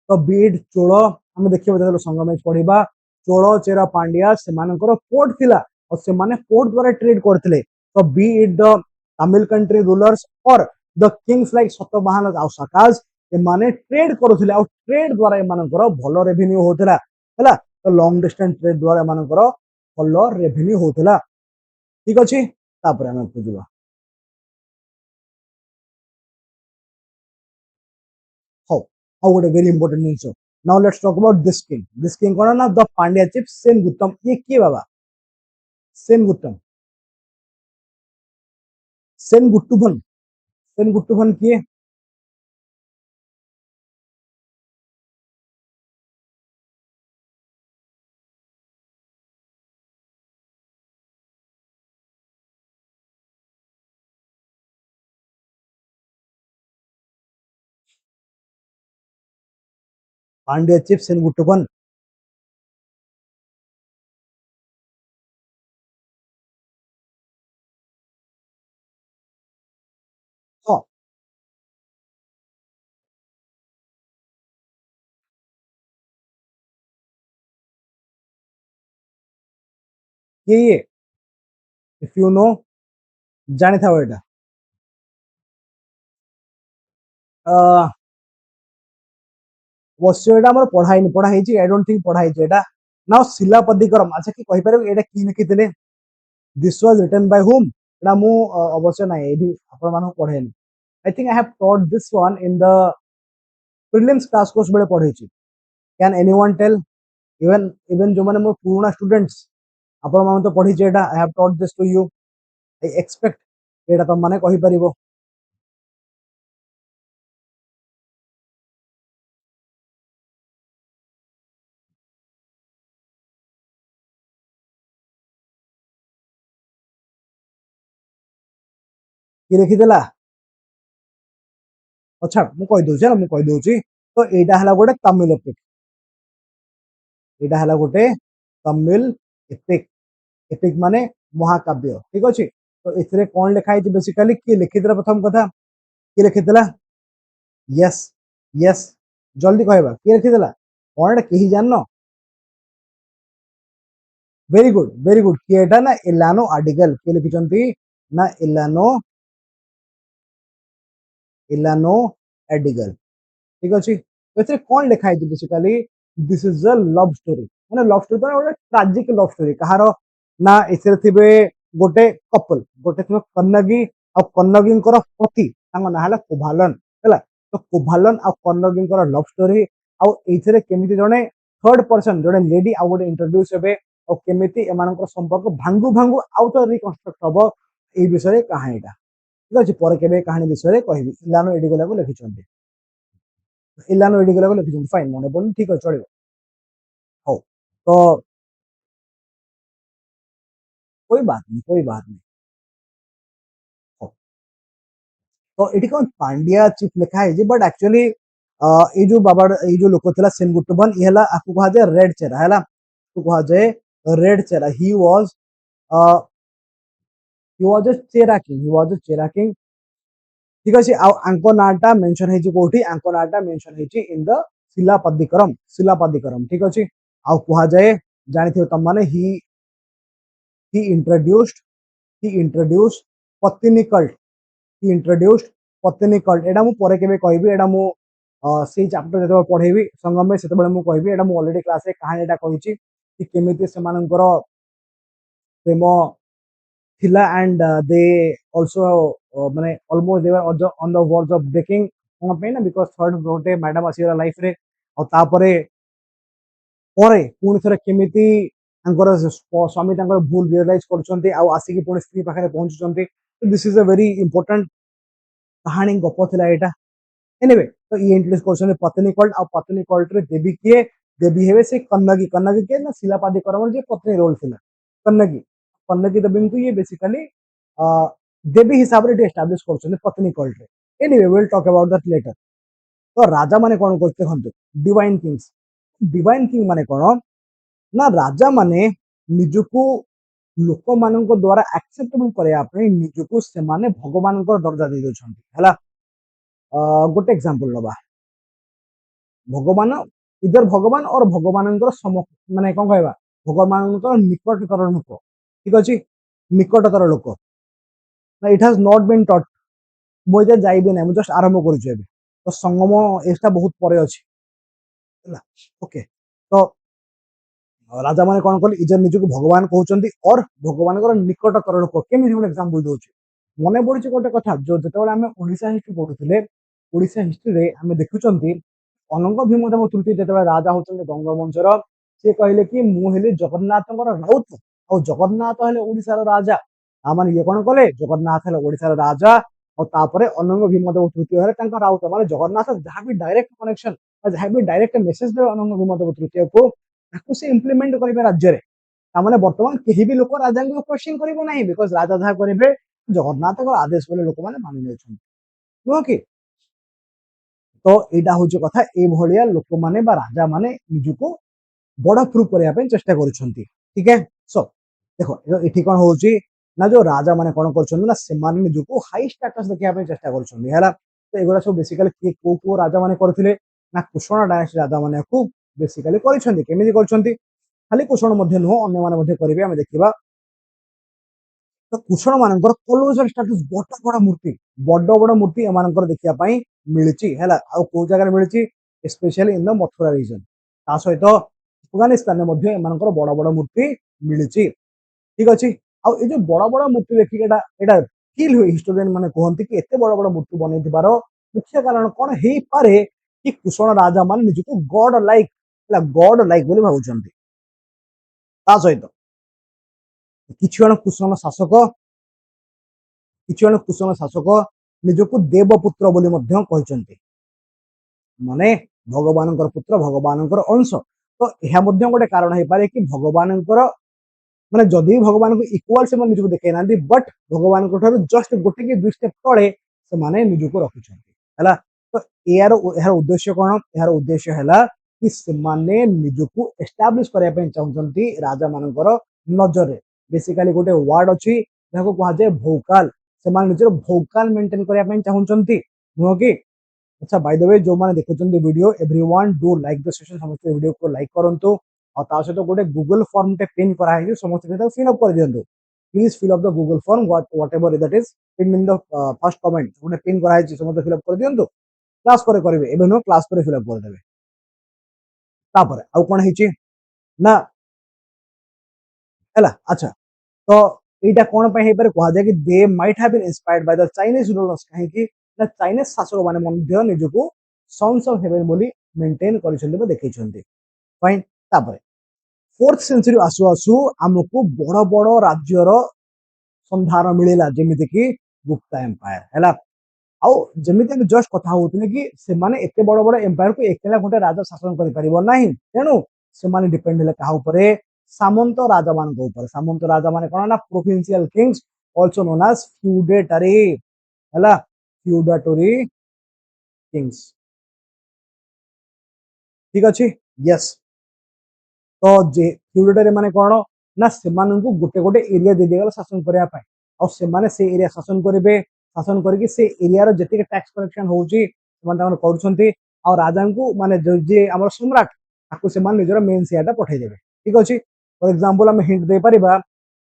तो बीड चोल हम देखिबो जेतलो संगम पढिबा चोल चेरा पांड्या से पोर्ट थिला और से माने पोर्ट द्वारा ट्रेड करथिले तो B it the Tamil country rulers और द किंग्स लाइक सतवाहन और सकाज एमाने ट्रेड करुथिले और ट्रेड द्वारा एमानकर भलो रेवेन्यू होतला हैला तो लॉन्ग डिस्टेंस ट्रेड द्वारा एमानकर भलो रेवेन्यू होतला ठीक अछि तापर हम बुझिबा हो हाउ गोटे very important jeans now let's talk about this king कौन ना द पांड्या चिफ सेनगुप्तम ये किए बाबा सेनगुप्तम सेनगुट्टुभन सेनगुट्टुवन किए? पांड्या चिफ सेनगुट्टुवन। हाँ, ये इफ यू नो जानी था एटा अवश्य एटा हमर पढ़ाई छी। आई डोंट थिंक पढ़ाई छी एटा। नाउ शिलापदिकरम अच्छा कि कहि पारे एटा की लिखिथिले? This was written by whom? एटा मु अवश्य नाही एठी आपण मानु पढेनी। I think I have taught this one in the prelims class course बेले पढ़े छी। Can anyone tell? Even even जो माने मो पुराना स्टूडेंट्स आपण मानु तो पढ़ी छी एटा। I have taught this to you. I expect एटा तो माने कहि परिबो। कि लिखिदेला? अच्छा मु कहि दउछि ना, मु कहि दउछि। तो एटा हला गोटे तमिल एपिक। एटा हला गोटे तमिल एपिक। एपिक माने महाकाव्य, ठीक अछि। तो एथिरे कोन लिखा है बेसिकली कि लिखिदेला? प्रथम कथा कि लिखिदेला? यस यस जल्दी कहबा कि लिखिदेला? कोन एटा केही जाननो? वेरी गुड कि एटा ना इलानो आर्टिकल कि लिखिचंती ना इलानो आर्टिकल, ठीक अछि। तो एथिरे कोन लिखा है basically? This is a love story. माने लव स्टोरी तो गोटे ट्रेजिक लव स्टोरी। कहारो ना एथिरे थिबे गोटे कपल, गोटे थिबे कन्नगी और कन्नगींकर पति, तांको ना हला कुभालन हैला। तो कुभालन और कन्नगींकर लव स्टोरी और एथिरे केमिति जणे थर्ड पर्सन जणे लेडी आ गोटे इंट्रोड्यूस हेबे और केमिति एमानकर संपर्क भांगु भांगु आउ तो रिकंस्ट्रक्ट हबो ए विषय कहानीटा, ठीक अछि। पर केबे कहानी विषय कहबी। इलानो एडिगला को लिखिचंती। इलानो एडिगला को लिखिचंती। फाइन मने बोल ठीक अछि चलिबो। हो तो कोई बात नहीं, कोई बात नहीं। हो तो एटी कोन पांड्या चिफ लिखा है जे बट एक्चुअली ए जो बाबा ए जो लोक थिला सेनगुट्टुवन ई हला आपको कहा जाय रेड चेहरा हला। तो कहा जाय रेड चेहरा। ही वाज अ चेहरा किंग। ही वाज अ चेहरा किंग, ठीक अछि। आ आंको नाटा मेंशन है जे कोठी? आंको नाटा मेंशन है जे इन द शिलापदिकरम। शिलापदिकरम, ठीक अछि। आ कहा जाय जानि थे तम माने ही इंट्रोड्यूस्ड ही इंट्रोड्यूस्ड पत्नी कल्ट। ही इंट्रोड्यूस्ड पत्नी कल्ट। एटा मु परे केबे कहबी। एटा मु से चैप्टर जतो पढेबी संगम में सेते बेले मु कहबी। एटा मु ऑलरेडी क्लास रे कहानी एटा कहिची कि केमिति सेमानकर प्रेम थिला एंड दे आल्सो माने almost they were on the verge of breaking कोन पे ना बिकॉज़ थर्ड गोटे मैडम आसी लाइफ रे और तापरे परे पुणी थरे केमिति तांकर स्वामी तांकर भूल रियलाइज करछन्ती आ आसी कि पुणी स्त्री पाखरे पहुंचुछन्ती। This is a very important कहानी गप थिला एटा। एनीवे तो ये इंट्रोड्यूस करछन्ती पत्नी कल्ट। आ पत्नी कल्ट रे देवी किए? देवी हेबे से कन्नगी। कन्नगी के ना शिलापादिकरम जे पत्नी रोल थिला कन्नगी। कन्नगी देवी को ये बेसिकली देवी हिसाब रे एस्टैब्लिश करछन्ती पत्नी कल्ट रे। Anyway we will talk about that later. तो राजा माने कोन करते हंतु? Divine kings. डिवाइन किंग माने कोन ना राजा माने निजुको लोक मानक द्वारा एक्सेप्टेबल करया पे निजुको से माने भगवान को दर्जा दे दोछन्ती हला। गोटे एग्जांपल लबा। भगवान इधर भगवान और भगवानଙ୍କର सम माने कोन कहबा भगवानଙ୍କର निकटतर लोक, ठीक अछि। निकटतर लोक ना it has not been taught. मु जे जाइबे नै, मु जस्ट आरंभ करू जेबे। तो संगम एटा बहुत परे अछि हला। ओके तो राजा माने कोन कहले इजर निजुको भगवान कहउचंती और भगवानଙ୍କର निकटतर लोक। केमिति हम एग्जांपल दोछि मने पड़िछि गोटे कथा जो जेतेबेले हमें ओडिसा हिस्ट्री पढुथिले। ओडिसा हिस्ट्री रे हमें देखुचंती अनंग भीमदेव तृतीय जेतेबेले राजा होचंती गंगवंशर से कहले कि मु हेले जगन्नाथଙ୍କର राउत और जगन्नाथ हेले ओडिसा रो राजा। आ माने ये कोन कहले जगन्नाथ हेले ओडिसा रो राजा और तापरे अनंग भीमदेव तृतीय हेले तांका राउत माने जगन्नाथ जहाँ भी डायरेक्ट कनेक्शन जहाँ भी डायरेक्ट मेसेज देवे अनंग भीमदेव तृतीय को ताकू से इम्प्लीमेंट करिवे राज्य रे तामाने वर्तमान केही भी लोक राजा को क्वेश्चन करिवे नाही बिकॉज़ राजा जहाँ करिवे जगन्नाथ को आदेश बोले लोक माने मानि नेछन नो कि तो एटा होचे कथा ए भलिया लोक माने बा राजा माने निजुको बड़ा प्रूफ करया पे चेष्टा करूछंती ठीक है सो देखो एठी कोन होची ना जो राजा माने कोन करछन ना से माने निजुको हाई स्टेटस देखिया पे चेष्टा करूछंती हैला तो एगुडा सब बेसिकली के को राजा माने करथिले ना कुषण डायनेस्टी राजा माने को बेसिकली करिसंती केमिति करछंती खाली कुषण मध्ये नो अन्य माने मध्ये करिवे हम देखिबा तो कुषण मानकर कोलोसल स्टेटस बड़ बड़ मूर्ति एमानकर देखिया पई मिलची हैला आ को जगह मिलची specially in the Mathura region ता सहित अफगानिस्तान में मध्ये एमानकर बड़ बड़ मूर्ति मिलची ठीक अछि आ ए जो बड़ बड़ मूर्ति देखि एटा फील हुई हिस्टोरियन माने कहंती कि एते बड़ बड़ मूर्ति बनै दिबारो मुख्य कारण कोन हेई पारे कि कुषण राजा मान निजको गॉड लाइक बोली भाबुचंती ता सहित किछु जन कुशल शासक निजको देवपुत्र बोली मध्य कहचंती माने भगवान पुत्र भगवान अंश तो यह मध्य गोटे कारण है पारे कि भगवान माने जदि भगवान को इक्वल से निजको देखे ना बट भगवान को ठारू जस्ट गोटे कि दुई स्टेप तळे से माने निजको रखिछंती हैला तो यार उद्देश्य कोन यार उद्देश्य हैला कि से माने निजको एस्टैब्लिश करया पे चाहचंती राजा मानकर नजर रे बेसिकली गोटे वर्ड अछि जाको कहा जाय भोकाल से मान निजर भोकाल मेंटेन करया पे चाहचंती नो कि अच्छा बाय द वे जो माने देखुचंती video everyone do like the session समस्त वीडियो को लाइक करंतु और ता सहित गोटे गूगल फॉर्म टे पिन करा है समस्त के फिल अप कर दियंतु please fill up the Google form whatever that is pin in the first comment गोटे पिन करा है समस्त फिल अप कर दियंतु क्लास करे करिवे एबे नो क्लास करे फिल अप कर देबे तापर आ कोन हेची ना हैला अच्छा तो एटा कोन पे हे पर कहा जाय कि they might have been inspired by the Chinese rulers कहे कि ना चाइनीज शासक माने मध्य निजको सन्स ऑफ हेवन बोली मेंटेन करिसंते देखै छंती फाइन तापर 4th सेंचुरी आसु आसु हमको बड़ बड़ राज्यर संधार मिलेला जेमिति कि गुप्ता एम्पायर हैला आउ जेमिति हम जस्ट कथा होतने कि से माने एते बड़ बड़ एम्पायर को एकला गोटे राजा शासन करि परिबो नाही तेनु से माने डिपेंड ले कहा ऊपर सामंत राजा मान को ऊपर सामंत राजा माने कोन ना provincial kings also known as feudatory हैला फ्यूडेटरी किंग्स ठीक अछि यस तो जे फ्यूडेटरी माने कोन ना से मानन को गोटे गोटे एरिया दे देगला शासन करिया पाए और से माने से एरिया शासन करिवे शासन करके से एरिया रो जति के टैक्स कलेक्शन होउची मन तान करूछंती और राजा को माने जे हमर सम्राट ताको से मान निजर मेन सियाटा पठै देबे ठीक अछि फॉर एग्जांपल हम हिंट दे परिबा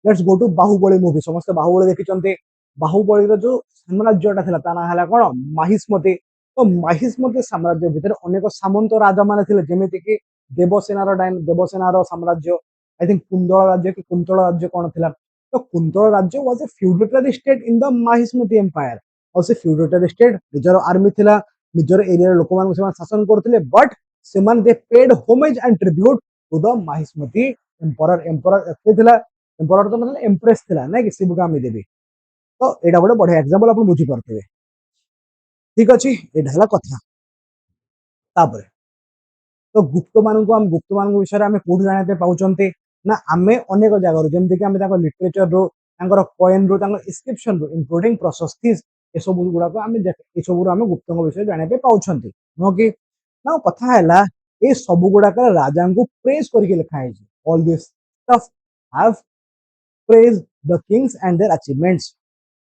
let's go to Baahubali movie समस्त बाहुबली देखिचंती बाहुबली रो जो साम्राज्यटा थिला ता ना हला कोन माहिष्मती तो माहिष्मती साम्राज्य भीतर अनेक सामंत राजा माने थिले जेमिति कि देवसेना रो साम्राज्य आई थिंक कुंदल राज्य कि कुंतल राज्य कोन थिला तो कुंतल राज्य was a feudatory state in the Mahishmati empire और से फ्यूडेटरी स्टेट निजर आर्मी थिला निजर एरिया लोक मान से शासन करथिले बट से मान they paid homage and tribute to the Mahishmati emperor एते थिला एम्परर तो मतलब एम्प्रेस थिला नै कि शिवगामी देवी तो एडा बडे बढ़िया एग्जांपल अपन बुझी परथिबे ठीक अछि एडा हला कथा तापर तो गुप्त मान विषय रे हम कोड जाने पाउचंते ना आमे अनेक जगह जेमति कि आमे ताको लिटरेचर रो तांकर कॉइन रो तांकर इंस्क्रिप्शन रो इंक्लूडिंग प्रोसेसिस ए सब गुडा को आमे ए सब रो आमे गुप्त विषय जाने पे पाउचंते नो कि ना कथा हैला ए सब गुडा का राजा को प्रेज करके लिखा है all this stuff have praise the Kings and their achievements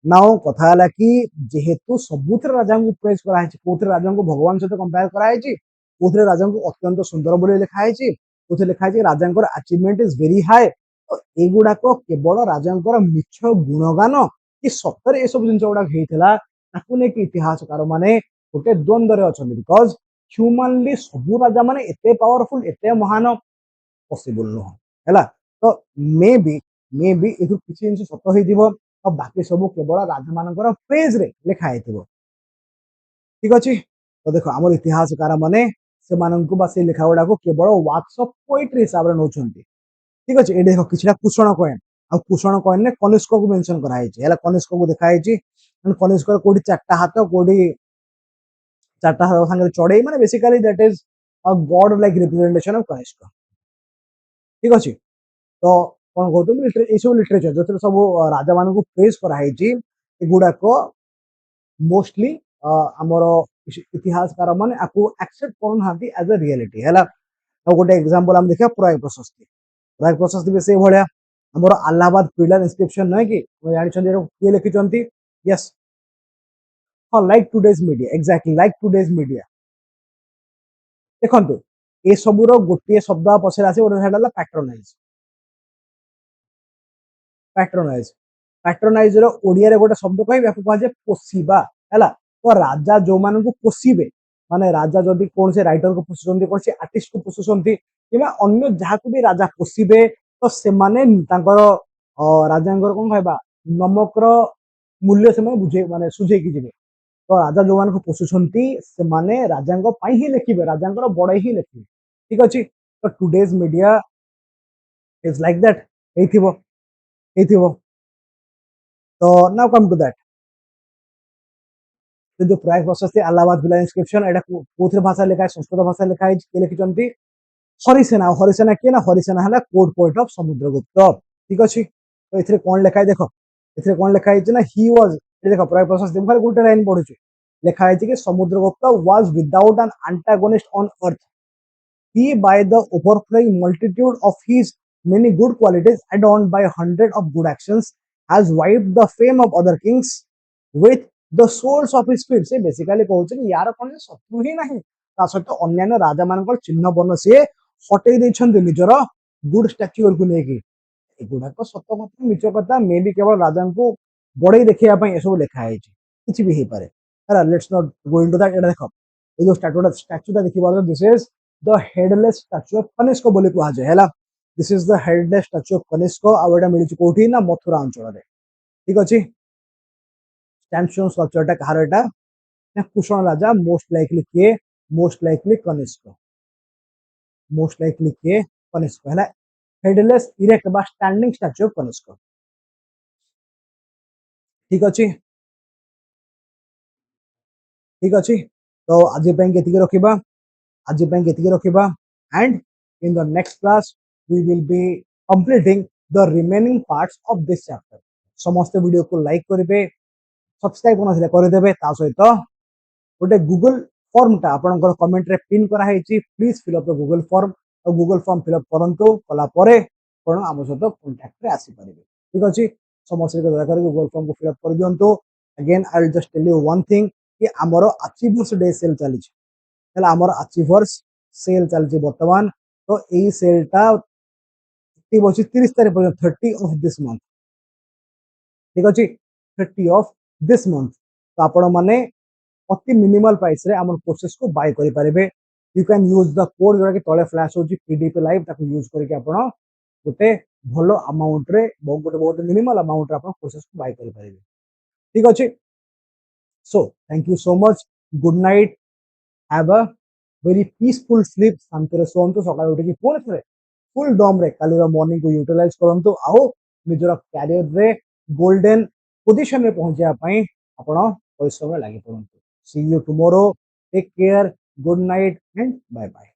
now कथा हैला कि जेहेतु सबुथर राजा को प्रेज करा है कोथर राजा को भगवान से कंपेयर करा है कोथरे राजा को अत्यंत सुंदर बोली लिखा है कोथे लिखा है राजा अचीवमेंट इज वेरी हाई तो एगुडा को केवल राजा मिछ गुणगान कि सतर ए सब जिनस गुडा हेइथिला ताकू ने कि इतिहासकार माने गोटे द्वंद्व रे अछन बिकॉज़ ह्यूमनली सब राजा माने एते पावरफुल एते महान पॉसिबल न हैला तो मे बी एथु किछि जिनस सत होई दिबो और बाकी सब केवल राजा मानकर प्रेज रे लिखा हेतिबो ठीक अछि तो देखो हमर इतिहासकार माने से माननकु बा से लिखा गुडा को केवल वर्क्स ऑफ पोएट्री हिसाब रे नोचंती ठीक अछि ए देखो किछला कुषण कॉइन आ कुषण कॉइन ने कनिष्क को मेंशन करा है हैला कनिष्क को देखा है एंड कनिष्क कोडी चारटा हाथ कोडी चारटा हाथ संगे चढ़ई माने basically that is a god like representation of Kanishka ठीक अछि तो कोन कहतु ए सब लिटरेचर जो सब राजा मान को प्रेज करा हेची एगुडा को मोस्टली आमर इतिहासकार माने आपको एक्सेप्ट करू नांती एज अ रियलिटी हैला और गोटे एग्जांपल हम देखा प्रयाग प्रशस्ति भी से भलिया हमर अलाहाबाद पिलर इंस्क्रिप्शन नै कि जानि छन के लिखि छन्ती यस हां like today's media exactly like today's media देखंतु ए सबुरो गोटे शब्द पछरे आसे ओटा हेडला पैट्रोनाइज पैट्रोनाइज रो ओडिया रे गोटे शब्द कहबे आपको कहा जे पोसीबा हैला तो राजा जो मान को पोसीबे माने राजा जदि कौन से राइटर को पोसुचंती कौन से आर्टिस्ट को पोसुचंती किबा अन्य जहा को भी राजा पोसीबे तो से माने तांकर राजांगर कोन कहबा नमक रो मूल्य से माने बुझे माने सुझे की जिवे तो राजा जो मान को पोसुचंती से माने राजांग पई ही लिखिबे राजांगर बड़े ही लिखिबे ठीक अछि तो today's media is like that एथिबो तो नाउ कम टू दैट जो प्रयाग प्रशस्ति अलाहाबाद पिलर इंस्क्रिप्शन एटा कोथरे भाषा लिखा है संस्कृत भाषा लिखा है के लिखिचंती हरिसेना के ना हरिसेना हला कोड पोएट ऑफ समुद्रगुप्त ठीक अछि तो एथरे कोन लिखा है देखो एथरे कोन लिखा है ना ही वाज देखो प्रयाग प्रशस्ति खाली गुटे लाइन पढुची लिखा है कि Samudragupta was without an antagonist on earth he by the overflowing multitude of his many good qualities adorned by 100 of good actions has wiped the fame of other kings with the souls of his feet से बेसिकली कहउछ कि यार कोन शत्रु ही नाही ता सहित अन्य राजा मानकर चिन्ह बर्ण से हटै दैछन निजर गुड स्टैच्यूर को लेकी एगुडा को सत्य कथा मिछ कथा मे भी केवल राजा को बड़े देखिया पई एसो लिखा है किछ भी हे पारे हला let's not go into that एटा देखो ए जो स्टैच्यूटा देखिबा this is the headless statue of Kanishka बोली कुहा जाय हैला this is the headless statue of Kanishka आवेटा मिलिछ कोठी ना मथुरा अंचल रे ठीक अछि स्टैम्पस्टोन स्ट्रक्चर टा कहार एटा ना कुषण राजा मोस्ट लाइकली कनिष्क हैला हेडलेस इरेक्ट बा स्टैंडिंग स्टैच्यू ऑफ कनिष्क ठीक अछि तो आज पे केतिके रखिबा आज पे केतिके रखिबा and in the next class we will be completing the remaining parts of this chapter समस्त वीडियो को लाइक करिवे सब्सक्राइब करनथिले करि देबे ता सहित गोटे गूगल फॉर्म टा आपनकर कमेंट रे पिन करा हेची please fill up the Google form और गूगल फॉर्म फिल अप करंतु कला परे आपण हम सहित कांटेक्ट रे आसी परिबे ठीक अछि समस्त को दया करी गूगल फॉर्म को फिल अप कर दियंतो again I will just tell you one thing कि हमरो अचीवर्स डे सेल चली है आमर अचीवर्स सेल चलती बर्तमान तो यही सेलटा 30 तारीख पर्यंत 30 ऑफ दिस मंथ ठीक अच्छे 30 ऑफ दिस मंथ तो आपण माने अति मिनिमल प्राइस रे हमर कोर्सेस को बाय करि पारिबे you can use the code जोरा कि तळे फ्लैश होची पीडीएफ लाइव ताको यूज करके आपण गोटे भलो अमाउंट रे गोटे बहुत मिनिमल अमाउंट रे आपण कोर्सेस को बाय करि पारिबे ठीक अच्छे so thank you so much good night have a very peaceful sleep शांति सोंतु सकाळ उठी कि पुणी थे फुल डॉम रे काली मॉर्निंग को यूटिलाइज करंतु आउ निजर कैरियर रे गोल्डन पोजीशन रे पहुंचिया पई आपण परिश्रम लागी पड़ंतु see you tomorrow take care good night and bye bye